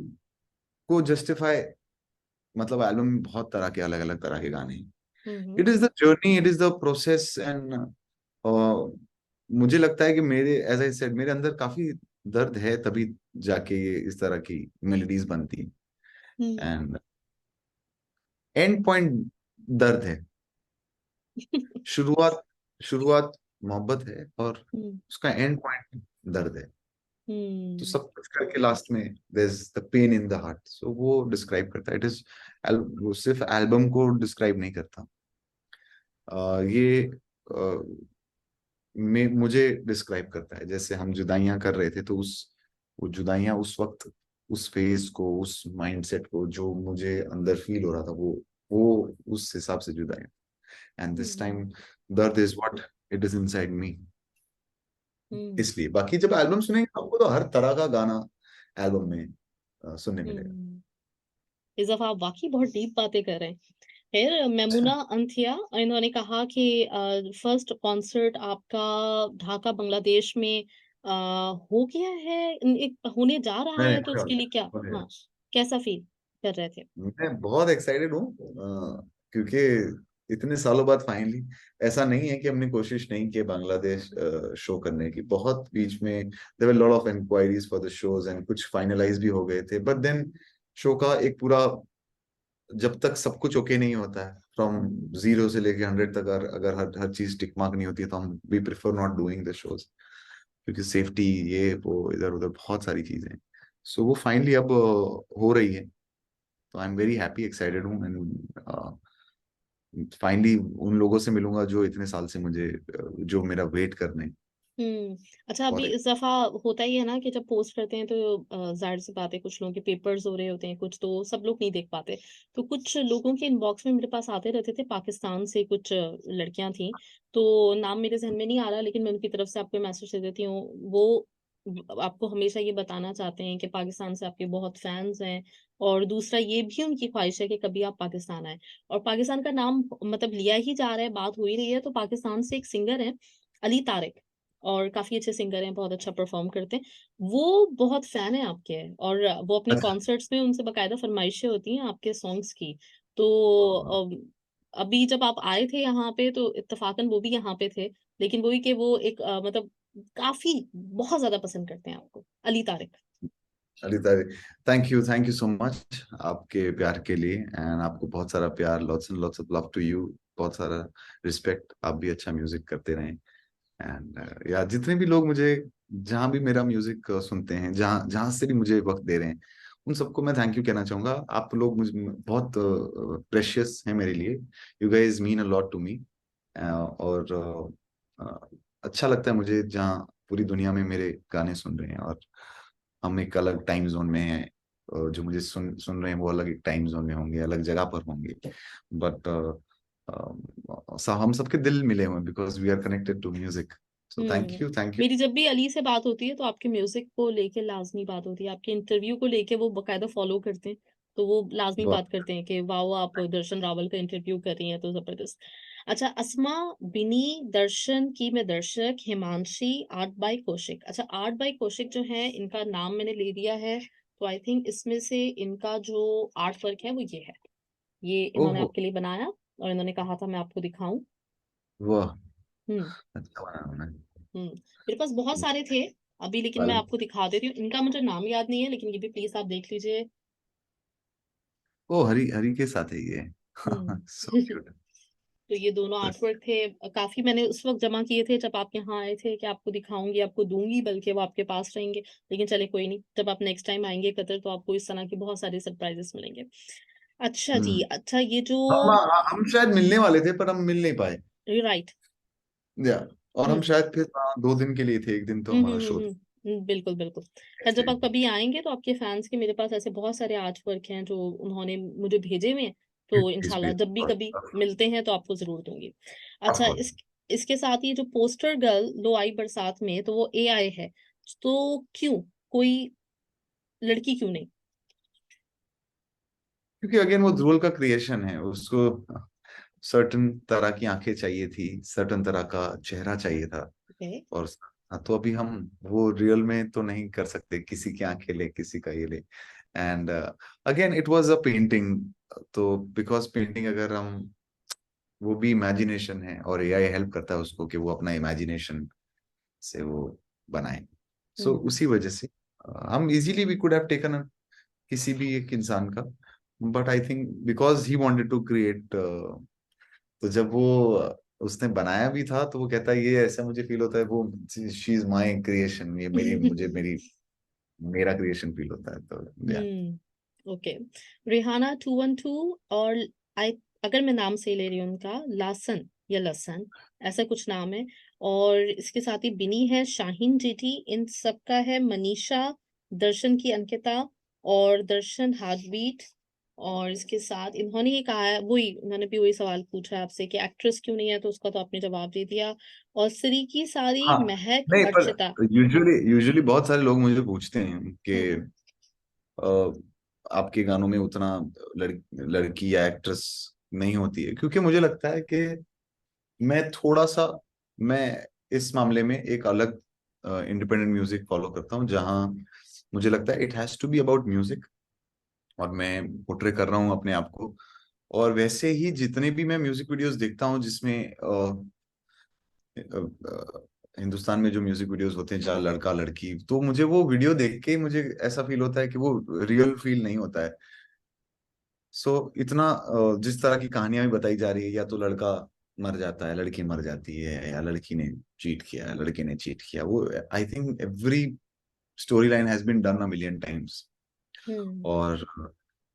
को जस्टिफाई, मतलब एल्बम में बहुत तरह के अलग अलग तरह के गाने हैं। Hmm. It is the journey, it is the process and मुझे लगता है कि मेरे, एज आई सेड, मेरे अंदर काफी दर्द है, तभी जाके ये इस तरह की मेलोडीज बनती हम्म। हैं। एंड एंड पॉइंट दर्द है। शुरुआत शुरुआत मोहब्बत है और हम्म। उसका एंड पॉइंट दर्द है। तो हम्म। सब कुछ करके लास्ट में there is the pain in the heart, so वो डिस्क्राइब करता है। इट इज, वो सिर्फ एल्बम को डिस्क्राइब नहीं करता। ये में मुझे डिस्क्राइब करता है। जैसे हम जुदाइयां कर रहे थे, तो उस, वो जुदाइयां उस वक्त, उस फेज को, उस माइंडसेट को, जो मुझे अंदर फील हो रहा था, वो उस हिसाब से जुदाइयां। And this hmm. Time dard is what it is inside me. Hmm. इसलिए बाकी जब एल्बम सुनेंगे आपको तो हर तरह का गाना एल्बम में सुनने मिलेगा। हम्म। इस दफा आप वाकई बहुत डीप बातें कर रहे हैं। फिर मेमुना अंथिया, इन्होंने कहा कि फर्स्ट कॉन्सर्ट आपका ढाका बांग्लादेश में हो गया है, होने जा रहा नहीं, है, तो उसके लिए क्या, नहीं, हाँ, कैसा फील कर रहे थे? मैं बहुत एक्साइटेड हूँ, क्योंकि इतने सालों बाद फाइनली, ऐसा नहीं है कि हमने कोशिश नहीं की बांग्लादेश शो करने की। बहुत बीच में there were lot of inquiries for the shows and कुछ फाइनलाइज भी हो गए थे, बट देन शो का एक पूरा, जब तक सब कुछ ओके नहीं होता है, फ्रॉम 0 से लेके 100 तक, अगर अगर हर हर चीज टिक मार्क नहीं होती है, तो हम we prefer not doing the shows, क्योंकि सेफ्टी, ये वो इधर उधर बहुत सारी चीजें हैं। सो वो फाइनली अब हो रही है। तो I am very happy, excited हूँ, एंड फाइनली उन लोगों से मिलूंगा जो इतने साल से मुझे जो मेरा वेट कर रहे हैं। अच्छा, अभी और इस दफा होता ही है ना कि जब पोस्ट करते हैं तो जाहिर सी बात है, कुछ लोगों के पेपर्स हो रहे होते हैं, कुछ तो सब लोग नहीं देख पाते। तो कुछ लोगों के इनबॉक्स में मेरे पास आते रहते थे, पाकिस्तान से कुछ लड़कियां थी, तो नाम मेरे जहन में नहीं आ रहा, लेकिन मैं उनकी तरफ से आपको मैसेज दे देती हूँ। वो आपको हमेशा ये बताना चाहते हैं कि पाकिस्तान से आपके बहुत फैंस हैं, और दूसरा ये भी उनकी ख्वाहिश है कि कभी आप पाकिस्तान आए। और पाकिस्तान का नाम मतलब लिया ही जा रहा है, बात हो ही रही है, तो पाकिस्तान से एक सिंगर है, अली तारिक, और काफी अच्छे सिंगर हैं, बहुत अच्छा परफॉर्म करते हैं। वो बहुत फैन है आपके, और वो अपने अच्छा, कॉन्सर्ट्स में उनसे बकायदा फरमाइशें होती हैं आपके सॉन्ग्स की। तो अभी जब आप आए थे यहाँ पे तो इत्तेफाकन वो भी यहाँ पे थे, लेकिन वही कि वो एक मतलब काफी बहुत ज्यादा पसंद करते हैं आपको, Ali Tariq. Lalita, thank you so much आपके प्यार के लिए, एंड आपको बहुत सारा प्यार, lots and lots of love to you, बहुत सारा रिस्पेक्ट। आप भी अच्छा म्यूजिक करते रहें। एंड या जितने भी लोग मुझे, जहाँ भी मेरा म्यूजिक सुनते हैं, जहाँ जहाँ से भी मुझे वक्त दे रहे हैं, उन सबको मैं थैंक यू कहना चाहूंगा। आप लोग मुझे बहुत प्रेशियस हैं मेरे लिए। You guys mean a lot to me. और अच्छा लगता है मुझे जहाँ पूरी दुनिया में मेरे गाने सुन रहे हैं, और हम एक अलग टाइम जोन में हैं, और जो मुझे सुन सुन रहे हैं वो अलग एक टाइम जोन में होंगे, अलग जगह पर होंगे, बट हम सबके दिल मिले हुए हैं, because we are connected to music. So हम्म। Thank you, thank you. मेरी जब भी अली से बात होती है तो आपके म्यूजिक को लेके लाजमी बात होती है, आपके इंटरव्यू को लेके वो बकायदा फॉलो करते हैं, तो वो लाजमी बहुत बात करते हैं कि वाह आप दर्शन रावल का इंटरव्यू कर रही हैं, तो जबरदस्त। अच्छा, अस्मा बिनी दर्शन की मैं दर्शक, हिमांशी, आर्ट बाय कौशिक। अच्छा, आर्ट बाय कौशिक जो है, इनका नाम मैंने ले लिया है, तो आई थिंक इसमें से इनका जो आर्ट वर्क है वो ये है, ये इन्होंने ओहो, आपके लिए बनाया, और इन्होंने कहा था मैं आपको दिखाऊं। वाह, हम्म। अच्छा बना उन्होंने। मेरे पास बहुत सारे थे अभी, लेकिन मैं वाले, आपको दिखा देती हूँ, इनका मुझे नाम याद नहीं है, लेकिन ये भी प्लीज आप देख लीजिए। ओ हरी हरी के साथ है ये। So हम्म। cute. तो ये दोनों आर्ट वर्क थे, काफी मैंने उस वक्त जमा किए थे जब आप यहाँ आए थे कि आपको दिखाऊंगी, आपको दूंगी, बल्कि वो आपके पास रहेंगे। लेकिन चले कोई नहीं, जब आप नेक्स्ट टाइम आएंगे कतर तो आपको इस तरह की बहुत सारे सरप्राइजेस मिलेंगे। अच्छा जी, हम्म। अच्छा ये जो हम शायद मिलने वाले थे पर हम मिल नहीं पाए। राइट। या और हम हम्म शायद फिर 2 दिन के लिए थे, एक दिन तो हमारा शो था बिल्कुल बिल्कुल। खैर ऐसे। जब आप कभी आएंगे तो आपके फैंस के मेरे पास ऐसे बहुत सारे आर्ट वर्क हैं जो उन्होंने मुझे भेजे हुए हैं, तो प्लीज इंशाल्लाह प्लीज, जब भी कभी मिलते हैं तो आपको जरूर दूंगी। ऑफ अच्छा, कोर्स। इसके साथ ही जो पोस्टर गर्ल लो आई बरसात में, तो वो एआई है, तो क्यों, कोई लड़की क्यों नहीं? क्योंकि अगेन वो ध्रुवल का क्रिएशन है, उसको सर्टन तरह की आंखें चाहिए थी, सर्टन तरह का चेहरा चाहिए था। ओके। और तो अभी हम वो रियल में तो नहीं कर सकते, किसी की आंखें ले किसी का ये ले। And again it was a painting. तो बिकॉज पेंटिंग अगर हम, वो भी इमेजिनेशन है और एआई हेल्प करता है उसको कि वो अपना इमेजिनेशन से वो बनाए। सो हम्म उसी वजह से हम easily we could have taken किसी भी एक इंसान का, but I think because he wanted to create. तो जब वो उसने बनाया भी था तो वो कहता है ये ऐसा मुझे फील होता है वो शी इज माई क्रिएशन, ये मेरी, मुझे मेरी मेरा क्रिएशन फील होता है। तो या ओके। रिहाना 212 और आई, अगर मैं नाम सही ले रही हूँ उनका, लासन या लसन, ऐसा कुछ नाम है। और इसके साथ ही बिनी है, शाहीन जीटी, इन सब का है, मनीषा, दर्शन की अंकिता और दर्शन हार्टबीट। और इसके साथ इन्होंने ये कहा है, वही उन्होंने भी वही सवाल पूछा है आपसे कि एक्ट्रेस क्यों नहीं है, तो उसका तो आपने जवाब दे दिया। और श्री की सारी, हाँ। महक, नहीं पर अर्चिता। हाँ। यूजुअली यूजुअली बहुत सारे लोग मुझे पूछते हैं कि हम्म अ, आपके गानों में उतना लड़की या एक्ट्रेस नहीं होती है, क्योंकि मुझे लगता है कि मैं थोड़ा सा, मैं इस मामले में एक अलग इंडिपेंडेंट म्यूजिक फॉलो करता हूँ, जहाँ मुझे लगता है it has to be about music, और मैं पोर्ट्रे कर रहा हूँ अपने आप को। और वैसे ही जितने भी मैं म्यूजिक वीडियोस देखता हूँ जिसमें हिंदुस्तान में जो म्यूजिक वीडियोस होते हैं जहाँ लड़का लड़की, तो मुझे वो वीडियो देख के मुझे ऐसा फील होता है कि वो रियल फील नहीं होता है। सो इतना जिस तरह की कहानियां भी बताई जा रही है, या तो लड़का मर जाता है, लड़की मर जाती है, या लड़की ने चीट किया, लड़के ने चीट किया, वो I think every story line has been done a million times. Hmm और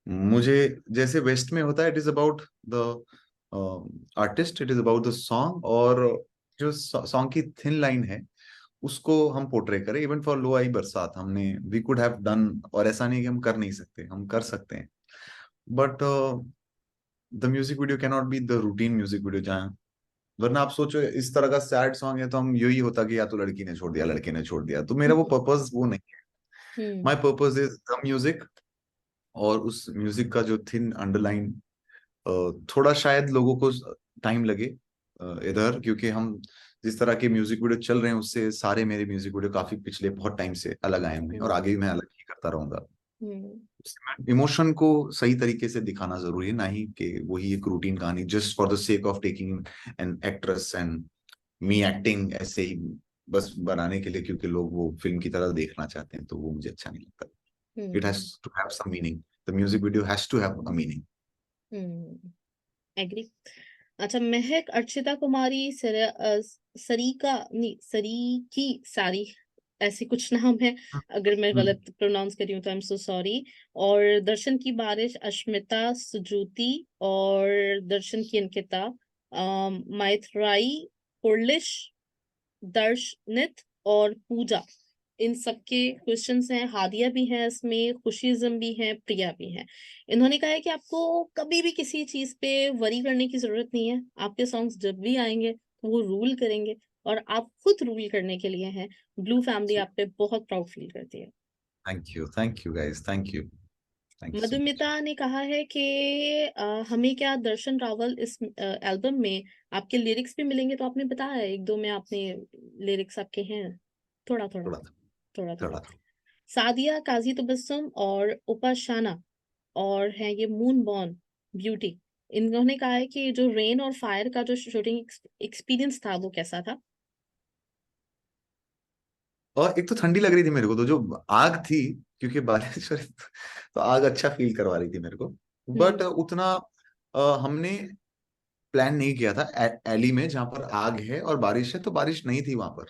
मुझे, जैसे वेस्ट में होता है, it is about the artist, it is about the song, और जो सॉन्ग की थिन लाइन है उसको हम पोर्ट्रे करें। इवन फॉर लो आई बरसात हमने, वी कुड हैव डन, और ऐसा नहीं कि हम कर नहीं सकते, हम कर सकते हैं, but the music video can not be the routine music video जहाँ, वरना आप सोचो इस तरह का सैड सॉन्ग है तो हम यही होता कि या तो लड़की ने छोड़ दिया, लड़के ने छोड़ दिया, तो मेरा वो पर्पस वो नहीं है। Hmm my purpose is the music, और उस म्यूजिक का जो थिन अंडरलाइन, थोड़ा शायद लोगों को टाइम लगे इधर, क्योंकि हम जिस तरह के म्यूजिक वीडियो चल रहे हैं उससे सारे मेरे म्यूजिक वीडियो काफी पिछले बहुत टाइम से अलग आए हुए हैं, और आगे भी मैं अलग ही करता रहूंगा। हम्म इमोशन को सही तरीके से दिखाना जरूरी है, ना ही कि वही एक रूटीन कहानी just for the sake of taking an actress and me acting ऐसे ही बस बनाने के लिए, क्योंकि लोग वो फिल्म की तरह देखना चाहते हैं, तो वो मुझे अच्छा नहीं लगता। It has hmm to have some meaning, the music video has to have a meaning. Agree. अच्छा, महक, अर्चिता कुमारी, सरीका नहीं, सरीकी सारी, ऐसी कुछ नाम है, अगर मैं गलत प्रोनाउंस कर रही हूँ तो आई एम सो सॉरी। और दर्शन की बारिश, अश्मिता, सुजुति और दर्शन की अंकिता, माइथराई, पुरलिश, दर्शनित और पूजा, इन सबके क्वेश्चंस हैं। हादिया भी है इसमें, खुशीजम भी है, प्रिया भी है। इन्होंने कहा है कि आपको कभी भी किसी चीज पे वरी करने की जरूरत नहीं है, आपके सॉन्ग्स जब भी आएंगे तो वो रूल करेंगे, और आप खुद रूल करने के लिए हैं। ब्लू फैमिली आप पे बहुत प्राउड फील करती है। Thank you guys, thank you so much. Madhumita ने कहा है कि हमें क्या दर्शन रावल इस एल्बम में आपके लिरिक्स भी मिलेंगे, तो आपने बताया है एक दो में आपने लिरिक्स आपके हैं, थोड़ा थोड़ा, थोड़ा थोड़ा थोड़ा। थोड़ा सादिया, काजी तबस्सुम और उपाशाना, और है ये मून बॉर्न ब्यूटी। इन्होंने कहा है कि जो रेन और फायर का जो शूटिंग एक्सपीरियंस था वो कैसा था? और एक तो ठंडी लग रही थी मेरे को, तो जो आग थी, क्योंकि बालेश्वर तो आग अच्छा फील करवा रही थी मेरे को, बट हम्म उतना हमने प्लान नहीं किया था एली में, जहां पर आग है और बारिश है, तो बारिश नहीं थी वहां पर,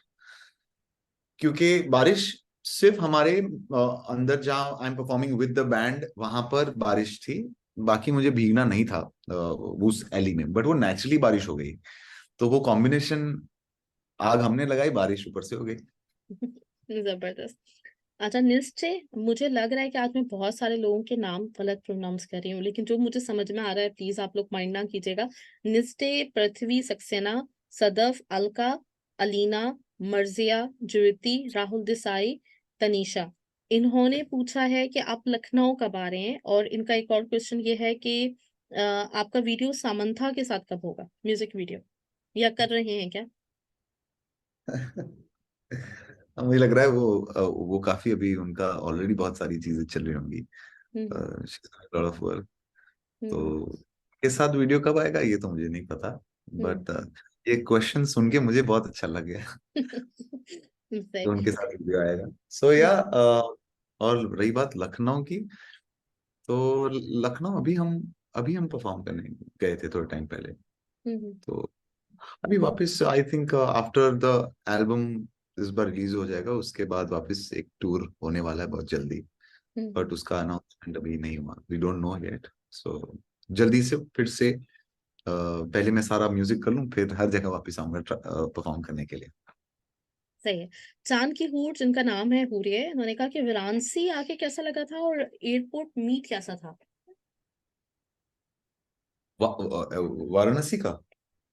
क्योंकि बारिश सिर्फ हमारे अंदर जहाँ I am performing with the band वहां पर बारिश थी। बाकी मुझे भीगना नहीं था उस एली में, बट वो नेचुरली बारिश हो गई। तो वो कॉम्बिनेशन, आग हमने लगाई, बारिश ऊपर से हो गई। जबरदस्त। अच्छा निश्चय, मुझे लग रहा है कि आज मैं बहुत सारे लोगों के नाम गलत प्रोनाउंस कर रही हूँ, लेकिन जो मुझे समझ में आ रहा है प्लीज आप लोग माइंड ना कीजिएगा। निश्चय, पृथ्वी सक्सेना, सदफ, अलका, अलीना, मर्जिया, ज्योति, राहुल देसाई, तनीषा, इन्होंने पूछा है कि आप लखनऊ कब आ रहे हैं, और इनका एक और क्वेश्चन ये है कि आपका वीडियो सामंथा के साथ कब होगा, म्यूजिक वीडियो, या कर रहे हैं क्या? मुझे लग रहा है वो काफी, अभी उनका ऑलरेडी बहुत सारी चीजें चल रही होंगी, हम्म लॉट ऑफ वर्क। हम्म तो के साथ वीडियो कब आएगा ये तो मुझे नहीं पता, हम्म बट ये क्वेश्चन सुन के मुझे बहुत अच्छा लग गया। तो सही। उनके साथ वीडियो आएगा। सो या हम्म और रही बात लखनऊ की, तो लखनऊ अभी हम परफॉर्म करने गए थे थोड़े टाइम पहले। हम्म तो अभी वापस I think after the album इस बार रिलीज हो जाएगा, उसके बाद वापस एक टूर होने वाला है बहुत जल्दी। हम्म बट उसका अनाउंसमेंट अभी नहीं हुआ, वी डोंट नो येट। सो जल्दी से फिर से पहले मैं सारा म्यूजिक कर लूं, फिर हर जगह वापस आऊंगा परफॉर्म करने के लिए। सही है। चांद की हूर, जिनका नाम है हूरिये, उन्होंने कहा कि वाराणसी आके कैसा लगा था और एयरपोर्ट मीट कैसा था? वाराणसी का,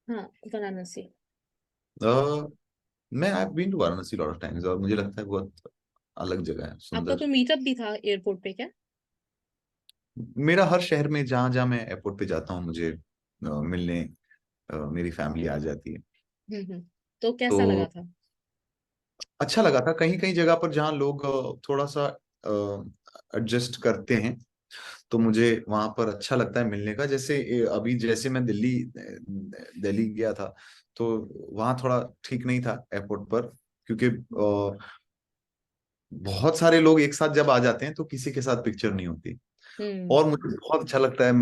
हाँ, वाराणसी। अ, मैं I been to Varanasi lot of times, और मुझे लगता है बहुत अलग जगह है, आपका सुंदर। कोई मीटअप भी था एयरपोर्ट पे क्या? मेरा हर शहर में जहां जहां मैं एयरपोर्ट पे जाता हूँ, मुझे मिलने मेरी फैमिली आ जाती है। हम्म। तो कैसा लगा तो था? अच्छा लगा था, कहीं कहीं जगह पर जहाँ लोग थोड़ा सा एडजस्ट करते हैं, तो मुझे वहां पर अच्छा लगता है मिलने का। जैसे अभी जैसे मैं दिल्ली गया था, तो वहां थोड़ा ठीक नहीं था एयरपोर्ट पर, क्योंकि बहुत सारे लोग एक साथ जब आ जाते हैं तो किसी के साथ पिक्चर नहीं होती। हम्म और मुझे बहुत अच्छा लगता है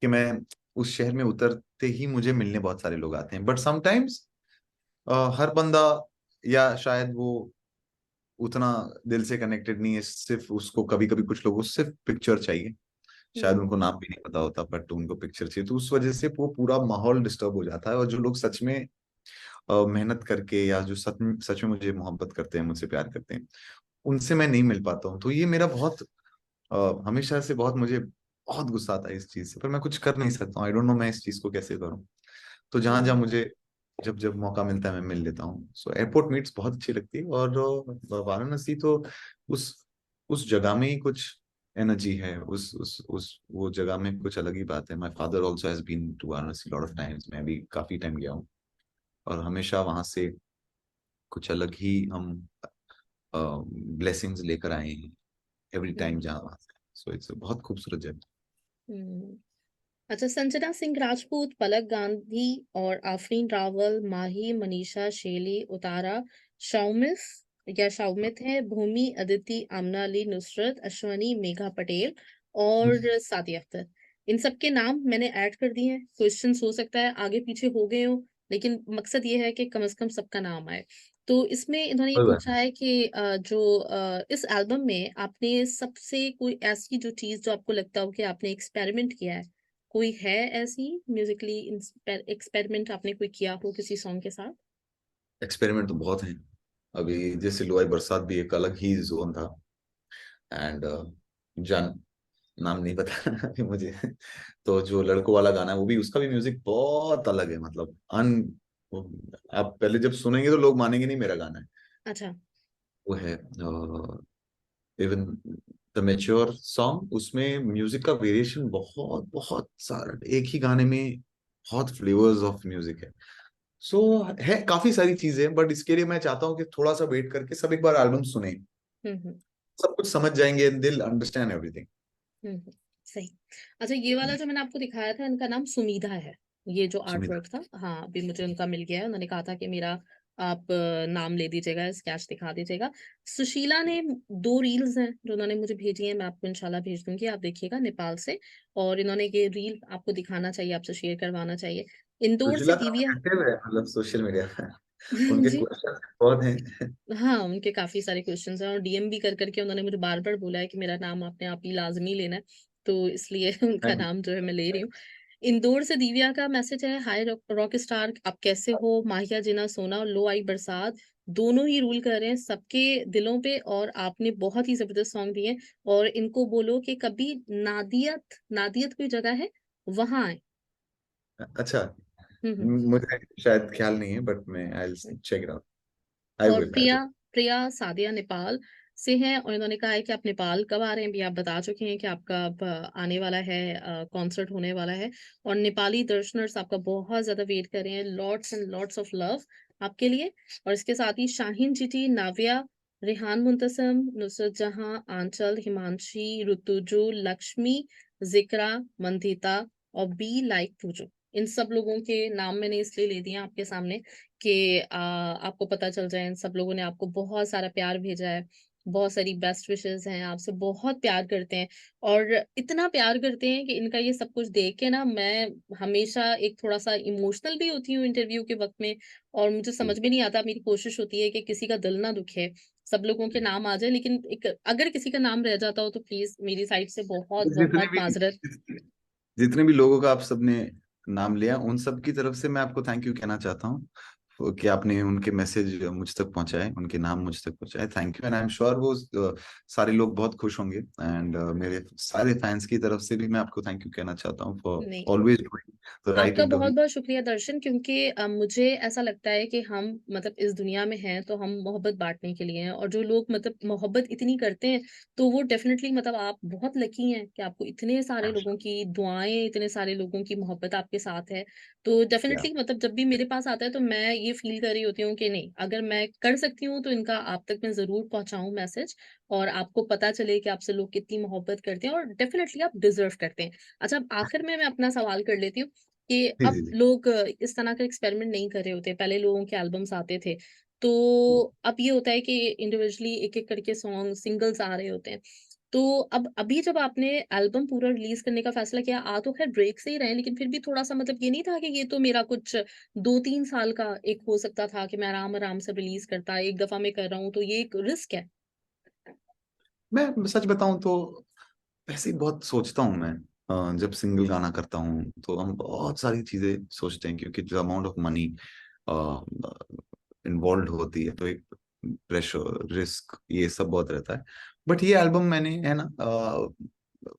कि मैं उस शहर में उतरते ही मुझे मिलने बहुत सारे लोग आते हैं, बट समटाइम्स हर बंदा, या शायद वो उतना दिल से कनेक्टेड नहीं है, सिर्फ उसको कभी कभी कुछ लोगों को सिर्फ पिक्चर चाहिए। शायद हम्म उनको नाम भी नहीं पता होता, बट उनको पिक्चर चाहिए, तो उस वजह से वो पूरा माहौल डिस्टर्ब हो जाता है। और जो लोग सच में मेहनत करके, या जो सच सच में मुझे मोहब्बत करते हैं, मुझसे प्यार करते हैं, उनसे मैं नहीं मिल पाता हूँ। तो ये मेरा बहुत हमेशा से बहुत, मुझे बहुत गुस्सा आता है इस चीज से, पर मैं कुछ कर नहीं सकता हूँ। आई डोंट नो मैं इस चीज को कैसे करूँ। तो जहां जहां हम्म मुझे जब जब मौका मिलता है मैं मिल लेता हूँ। सो एयरपोर्ट मीट्स बहुत अच्छी लगती है। और वाराणसी तो उस उस जगह में ही कुछ एनर्जी है, उस वो जगह में कुछ अलग ही बात है। My father also has been to Varanasi lot of times, मैं भी काफी टाइम गया हूँ, और हमेशा वहां से कुछ अलग ही हम ब्लेसिंग्स लेकर आए हैं एवरी टाइम हम्म जहाँ वहां से। सो इट्स बहुत खूबसूरत जगह। हम्म। अच्छा, संजना सिंह राजपूत, पलक गांधी और आफरीन रावल, माही, मनीषा, शेली, उतारा, शौमिस या शौमित है, भूमि, अदिति, आमना अली, नुसरत, अश्वनी, मेघा पटेल और सादिया अख्तर, इन सब के नाम मैंने ऐड कर दिए हैं। क्वेश्चन हो सकता है आगे पीछे हो गए हो, लेकिन मकसद ये है कि कम से कम सबका नाम आए। तो इसमें इन्होंने ये कोई बात पूछा है कि इस एल्बम में आपने सबसे कोई ऐसी जो चीज जो आपको लगता हो कि आपने एक्सपेरिमेंट किया है, कोई है ऐसी म्यूजिकली एक्सपेरिमेंट आपने कोई किया हो किसी सॉन्ग के साथ? एक्सपेरिमेंट तो बहुत हैं। अभी जैसे लुआई बरसात भी एक अलग ही जोन था। एंड जान, नाम नहीं पता अभी मुझे। तो जो लड़कों वाला गाना है, वो भी, उसका भी म्यूजिक बहुत अलग है, मतलब अन आप पहले जब सुनेंगे तो लोग मानेंगे नहीं मेरा गाना है। अच्छा। वो है इवन द मेच्योर सॉन्ग, उसमें म्यूजिक का वेरिएशन बहुत बहुत सारा, एक ही गाने में बहुत फ्लेवर्स ऑफ म्यूजिक है। सो है काफी सारी चीजें, बट इसके लिए मैं चाहता हूँ कि थोड़ा सा वेट करके सब एक बार एल्बम सुने, हम्म। सब कुछ समझ जाएंगे, दिल अंडरस्टैंड एवरीथिंग। हम्म। सही। अच्छा, ये वाला जो मैंने आपको दिखाया था, इनका नाम सुमिधा है। ये जो आर्ट सुमित, वर्क था, हाँ, अभी मुझे उनका मिल गया है। उन्होंने कहा था कि मेरा आप नाम ले दीजिएगा, स्केच दिखा दीजिएगा। सुशीला ने 2 रील्स हैं जो उन्होंने मुझे भेजी हैं, मैं आपको इंशाल्लाह भेज दूँगी, आप देखिएगा नेपाल से। और इन्होंने ये रील आपको दिखाना चाहिए, आपसे शेयर करवाना चाहिए। इंदौर से सुशीला सर दिव्या एक्टिव है मतलब सोशल मीडिया पे। उनके जी। क्वेश्चन बहुत हैं। हाँ, उनके काफ़ी सारे क्वेश्चन्स हैं और डीएम भी कर के उन्होंने मुझे बार-बार बोला है कि मेरा नाम आपने आप ही लाज़मी लेना है, तो इसलिए उनका थैंक नाम जो है मैं ले रही हूँ। इंदौर से दिव्या का मैसेज है, हाय रॉक स्टार आप कैसे हो? माहिया जीना सोना और लो आई बरसात दोनों ही रूल कर रहे हैं सबके दिलों पे और आपने बहुत ही ज़बरदस्त सॉन्ग दिए और इनको बोलो कि कभी नादियत नादियत कोई जगह है, वहाँ आएँ। यू। अच्छा, हुँ, हुँ। मुझे शायद ख्याल नहीं है बट मैं I will check it out. I और will, I Priya will. Priya Sadia Nepal से हैं और इन्होंने कहा है कि आप नेपाल कब आ रहे हैं? अभी आप बता चुके हैं कि आपका अब आने वाला है कॉन्सर्ट होने वाला है और नेपाली दर्शनर्स आपका बहुत ज़्यादा वेट कर रहे हैं। Lots and lots of love आपके लिए और इसके साथ ही शाहीन जीटी, नाविया, रेहान मुंतसम, नुसरत जहां, आंचल, हिमांशी, ऋतुजो, लक्ष्मी, ज़िक्रा, मंथिता और बी लाइक पूजो। इन सब लोगों के नाम मैंने इसलिए ले दिए हैं आपके सामने कि आपको पता चल जाए इन सब लोगों ने आपको बहुत सारा प्यार भेजा है, बहुत सारी बेस्ट विशेज़ हैं, आपसे बहुत प्यार करते हैं और इतना प्यार करते हैं कि इनका ये सब कुछ देख के ना मैं हमेशा एक थोड़ा-सा इमोशनल भी होती हूँ इंटरव्यू के वक़्त में और मुझे जी, समझ में नहीं आता, मेरी कोशिश होती है कि किसी का दिल ना दुखे, सब लोगों के जी। नाम आ जाए लेकिन एक अगर किसी का नाम रह जाता हो तो प्लीज़ मेरी साइड से जितने बहुत-बहुत भी माज़रत। जितने भी लोगों का आप सबने नाम लिया, उन सब की तरफ से मैं आपको थैंक यू कहना चाहता हूँ कि आपने उनके मैसेज मुझ तक पहुंचाए, उनके नाम मुझ तक पहुंचाए। Thank you and I am sure वो सारे लोग बहुत खुश होंगे एंड मेरे सारे फैंस की तरफ से भी मैं आपको थैंक यू कहना चाहता हूँ फॉर नहीं। ऑलवेज डूइंग द राइट आपका इंटरव्यू। बहुत-बहुत शुक्रिया दर्शन क्योंकि मुझे ऐसा लगता है कि हम मतलब इस दुनिया में हैं तो हम मोहब्बत बाँटने के लिए हैं और जो लोग मतलब मोहब्बत इतनी करते हैं तो वो डेफ़िनेटली मतलब आप बहुत लकी हैं कि आपको इतने सारे लोगों की दुआएँ, इतने सारे लोगों की मोहब्बत आपके साथ है। तो या डेफ़िनेटली मतलब जब भी मेरे पास आता है तो मैं ये फ़ील कर रही होती हूँ कि नहीं, अगर मैं कर सकती हूँ तो इनका आप तक मैं ज़रूर पहुँचाऊँ मैसेज और आपको पता चले कि आपसे लोग कितनी मोहब्बत करते हैं और डेफ़िनेटली आप डिज़र्व करते हैं। अच्छा अब आखिर में मैं अपना सवाल कर लेती हूँ कि जी अब जी जी लोग इस तरह का एक्सपेरिमेंट नहीं कर रहे होते, पहले लोगों के एल्बम्स आते थे। तो जी। अब ये होता है कि इंडिविजुअली एक-एक करके सॉन्ग, सिंगल्स आ रहे होते हैं। तो अब अभी जब आपने एल्बम पूरा रिलीज़ करने का फैसला किया, आ तो खैर ब्रेक से ही रहे हैं, लेकिन फिर भी थोड़ा-सा मतलब ये नहीं था कि ये तो मेरा कुछ 2-3 साल का एक हो सकता था कि मैं आराम-आराम से रिलीज़ करता, एक दफ़ा मैं कर रहा हूँ, तो ये एक रिस्क है। मैं सच बताऊं तो ऐसे ही बहुत सोचता हूँ मैं। जब सिंगल गाना करता हूँ तो हम बहुत सारी चीजें सोचते हैं क्योंकि जो अमाउंट ऑफ मनी इन्वॉल्व होती है तो एक प्रेशर रिस्क ये सब बहुत रहता है। बट ये एल्बम मैंने है ना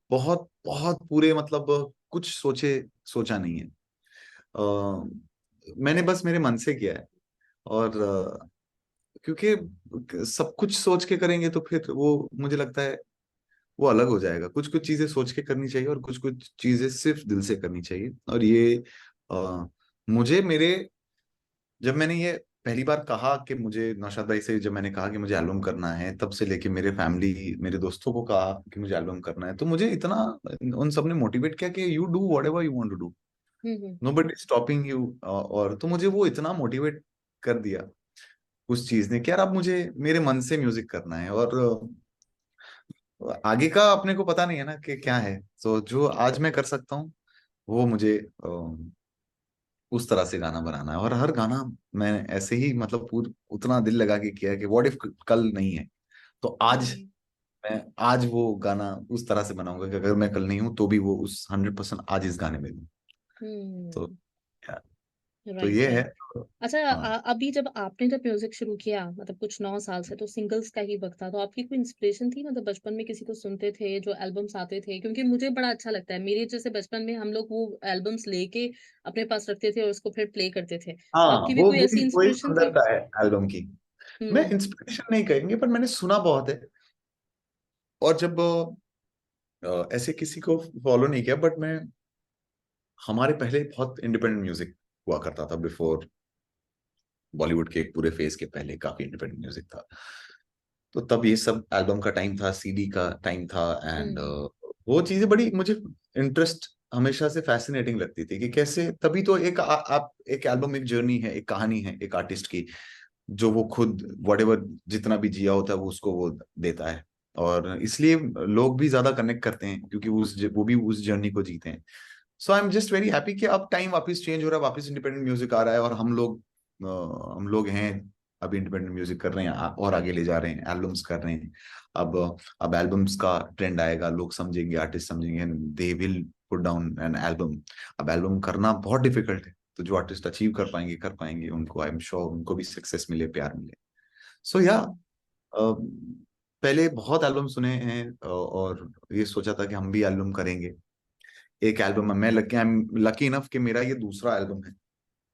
बहुत बहुत पूरे मतलब कुछ सोचा नहीं है। मैंने बस मेरे मन से किया है और क्योंकि सब कुछ सोच के करेंगे तो फिर वो मुझे लगता है वो अलग हो जाएगा। कुछ कुछ चीजें सोच के करनी चाहिए और कुछ कुछ चीजें सिर्फ दिल से करनी चाहिए। और ये मुझे मेरे जब मैंने ये पहली बार कहा कि मुझे नौशाद भाई से जब मैंने कहा कि मुझे एल्बम करना है तब से लेके मेरे फैमिली मेरे दोस्तों को कहा कि मुझे एल्बम करना है तो मुझे इतना उन सब ने मोटिवेट किया कि you do whatever you want to do, हुँ, हुँ। Nobody stopping you. और तो मुझे वो इतना मोटिवेट कर दिया उस चीज ने कि यार अब मुझे मेरे मन से म्यूजिक करना है और आगे का अपने को पता नहीं है ना कि क्या है। तो जो आज मैं कर सकता हूँ वो मुझे उस तरह से गाना बनाना है और हर गाना मैंने ऐसे ही मतलब उतना दिल लगा के किया है कि व्हाट इफ कल नहीं है तो आज हुँ, मैं आज वो गाना उस तरह से बनाऊंगा कि अगर मैं कल नहीं हूं तो भी वो उस 100% आज इस गाने में दूं। तो हुँ। तो राइट, ये है। राइट। अच्छा हाँ अभी जब आपने जब म्यूज़िक शुरू किया मतलब कुछ 9 साल से तो सिंगल्स का ही वक़्त था, तो आपकी कोई इंस्पिरेशन थी मतलब बचपन में किसी को सुनते थे, जो एल्बम्स आते थे? क्योंकि मुझे बड़ा अच्छा लगता है, मेरे जैसे बचपन में हम लोग वो एल्बम्स लेके अपने पास रखते थे और उसको फिर प्ले करते थे। तो हाँ, आपकी भी वो कोई ऐसी वही वही इंस्पिरेशन थी? सुंदरता है एल्बम की। मैं हुँ, इंस्पिरेशन नहीं कहेंगे पर मैंने सुना बहुत है और जब ऐसे किसी को फॉलो नहीं किया बट मैं हमारे पहले बहुत इंडिपेंडेंट म्यूजिक हुआ करता था बिफोर बॉलीवुड के एक पूरे फेज के पहले काफी इंडिपेंडेंट म्यूजिक था। तो तब ये सब एल्बम का टाइम था, सीडी का टाइम था एंड हुँ, वो चीजें बड़ी मुझे इंटरेस्ट हमेशा से फैसिनेटिंग लगती थी कि कैसे तभी तो एक आप एक एल्बम एक जर्नी है, एक कहानी है एक आर्टिस्ट की। जो वो खुद whatever जितना भी जिया होता है वो उसको वो देता है, और इसलिए लोग भी ज्यादा कनेक्ट करते हैं क्योंकि वो भी उस जर्नी को जीते हैं। So I am just very happy कि अब टाइम वापस चेंज हो रहा है, वापस इंडिपेंडेंट म्यूजिक आ रहा है, और हम लोग हैं अभी इंडिपेंडेंट म्यूजिक कर रहे हैं, और आगे ले जा रहे हैं, एल्बम्स कर रहे हैं। अब एल्बम्स का ट्रेंड आएगा, लोग समझेंगे, आर्टिस्ट समझेंगे, they will put down an album. अब एल्बम करना बहुत डिफिकल्ट है, तो जो आर्टिस्ट अचीव कर पाएंगे उनको आई एम श्योर उनको भी सक्सेस मिले, प्यार मिले। सो या पहले बहुत एल्बम सुने हैं, और ये सोचा था कि हम भी एल्बम करेंगे। एक एल्बम है, मैं lucky, I am lucky enough कि मेरा ये दूसरा एल्बम है,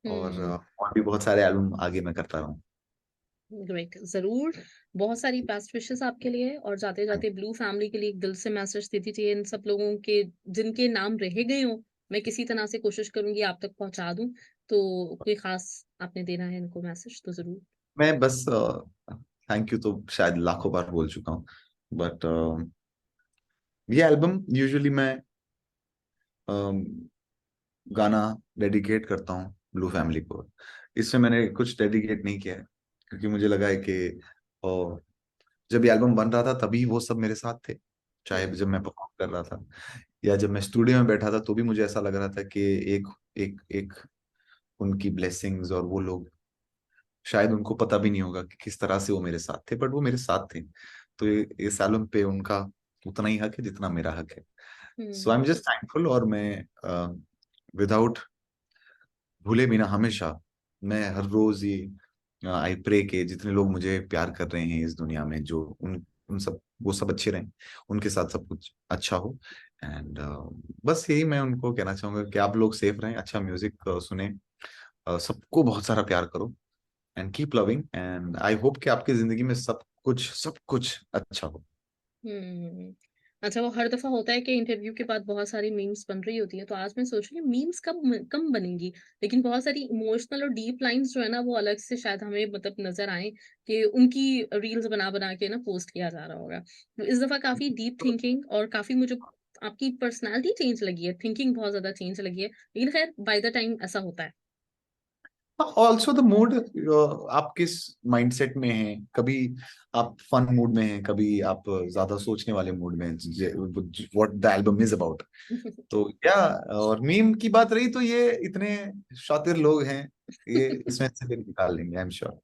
और भी बहुत सारे एल्बम आगे मैं करता रहूँ। ग्रेट, जरूर। बहुत सारी बेस्ट विशेस आपके लिए, और जाते जाते ब्लू फैमिली के लिए एक दिल से मैसेज देती चाहिए इन सब लोगों के जिनके नाम रह गए हो। मैं किसी तरह से कोशिश करूंगी आप तक पहुंचा दूं, तो कोई खास आपने देना है इनको मैसेज तो जरूर। मैं बस थैंक यू तो शायद लाखों बार बोल चुका हूँ, बट ये एल्बम यूजुअली मैं गाना डेडिकेट करता हूँ ब्लू फैमिली को। इसमें मैंने कुछ डेडिकेट नहीं किया है, क्योंकि मुझे लगा है कि जब ये एल्बम बन रहा था तभी वो सब मेरे साथ थे, चाहे जब मैं परफॉर्म कर रहा था या जब मैं स्टूडियो में बैठा था, तो भी मुझे ऐसा लग रहा था कि एक एक एक उनकी ब्लेसिंग्स, और वो लोग शायद उनको पता भी नहीं होगा कि किस तरह से वो मेरे साथ थे, बट वो मेरे साथ थे। तो इस एल्बम पे उनका उतना ही हक है जितना मेरा हक है। सो आई एम जस्ट थैंकफुल, और मैं विदाउट भूले बिना हमेशा, मैं हर रोज ये आई प्रे के जितने लोग मुझे प्यार कर रहे हैं इस दुनिया में, जो उन सब वो सब अच्छे रहें, उनके साथ सब कुछ अच्छा हो। एंड बस यही मैं उनको कहना चाहूंगा कि आप लोग सेफ रहें, अच्छा म्यूजिक सुने, सबको बहुत सारा प्यार करो, and keep loving, and I hope कि आपकी जिंदगी में सब कुछ अच्छा हो। हम्म। अच्छा, वो हर दफा होता है कि इंटरव्यू के बाद बहुत सारी मीम्स बन रही होती है, तो आज मैं सोच रही हूँ मीम्स कम बनेंगी, लेकिन बहुत सारी इमोशनल और डीप लाइंस जो है ना वो अलग से शायद हमें मतलब नजर आए कि उनकी रील्स बना बना के ना पोस्ट किया जा रहा होगा। तो इस दफा काफी डीप थिंकिंग और काफी मुझे आपकी पर्सनालिटी चेंज लगी है, थिंकिंग बहुत ज्यादा चेंज लगी है, लेकिन खैर बाय द टाइम ऐसा होता है। ऑल्सो द मूड, आप किस माइंडसेट में हैं, कभी आप फन मूड में हैं, कभी आप ज्यादा सोचने वाले मूड में हैं, what the album is about. तो क्या, और मीम की बात रही तो ये इतने शातिर लोग हैं, ये इसमें से भी निकाल लेंगे आई एम श्योर।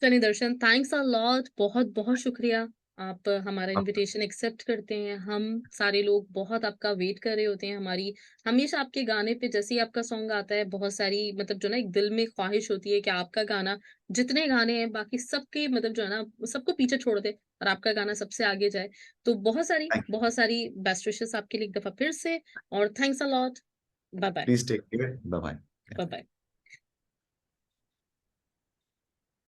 चलिए दर्शन, थैंक्स अ लॉट, बहुत बहुत शुक्रिया। आप हमारा इनविटेशन एक्सेप्ट करते हैं, हम सारे लोग बहुत आपका वेट कर रहे होते हैं। हमारी हमेशा आपके गाने पे जैसे ही आपका सॉन्ग आता है बहुत सारी मतलब जो ना एक दिल में ख्वाहिश होती है कि आपका गाना, जितने गाने हैं बाकी सबके मतलब जो है ना सबको पीछे छोड़ दे और आपका गाना सबसे आगे जाए। तो थैंक यू, बहुत सारी बेस्ट विशेस आपके लिए एक दफा फिर से, और thanks a lot. Bye bye. Please take care, bye bye. Bye bye.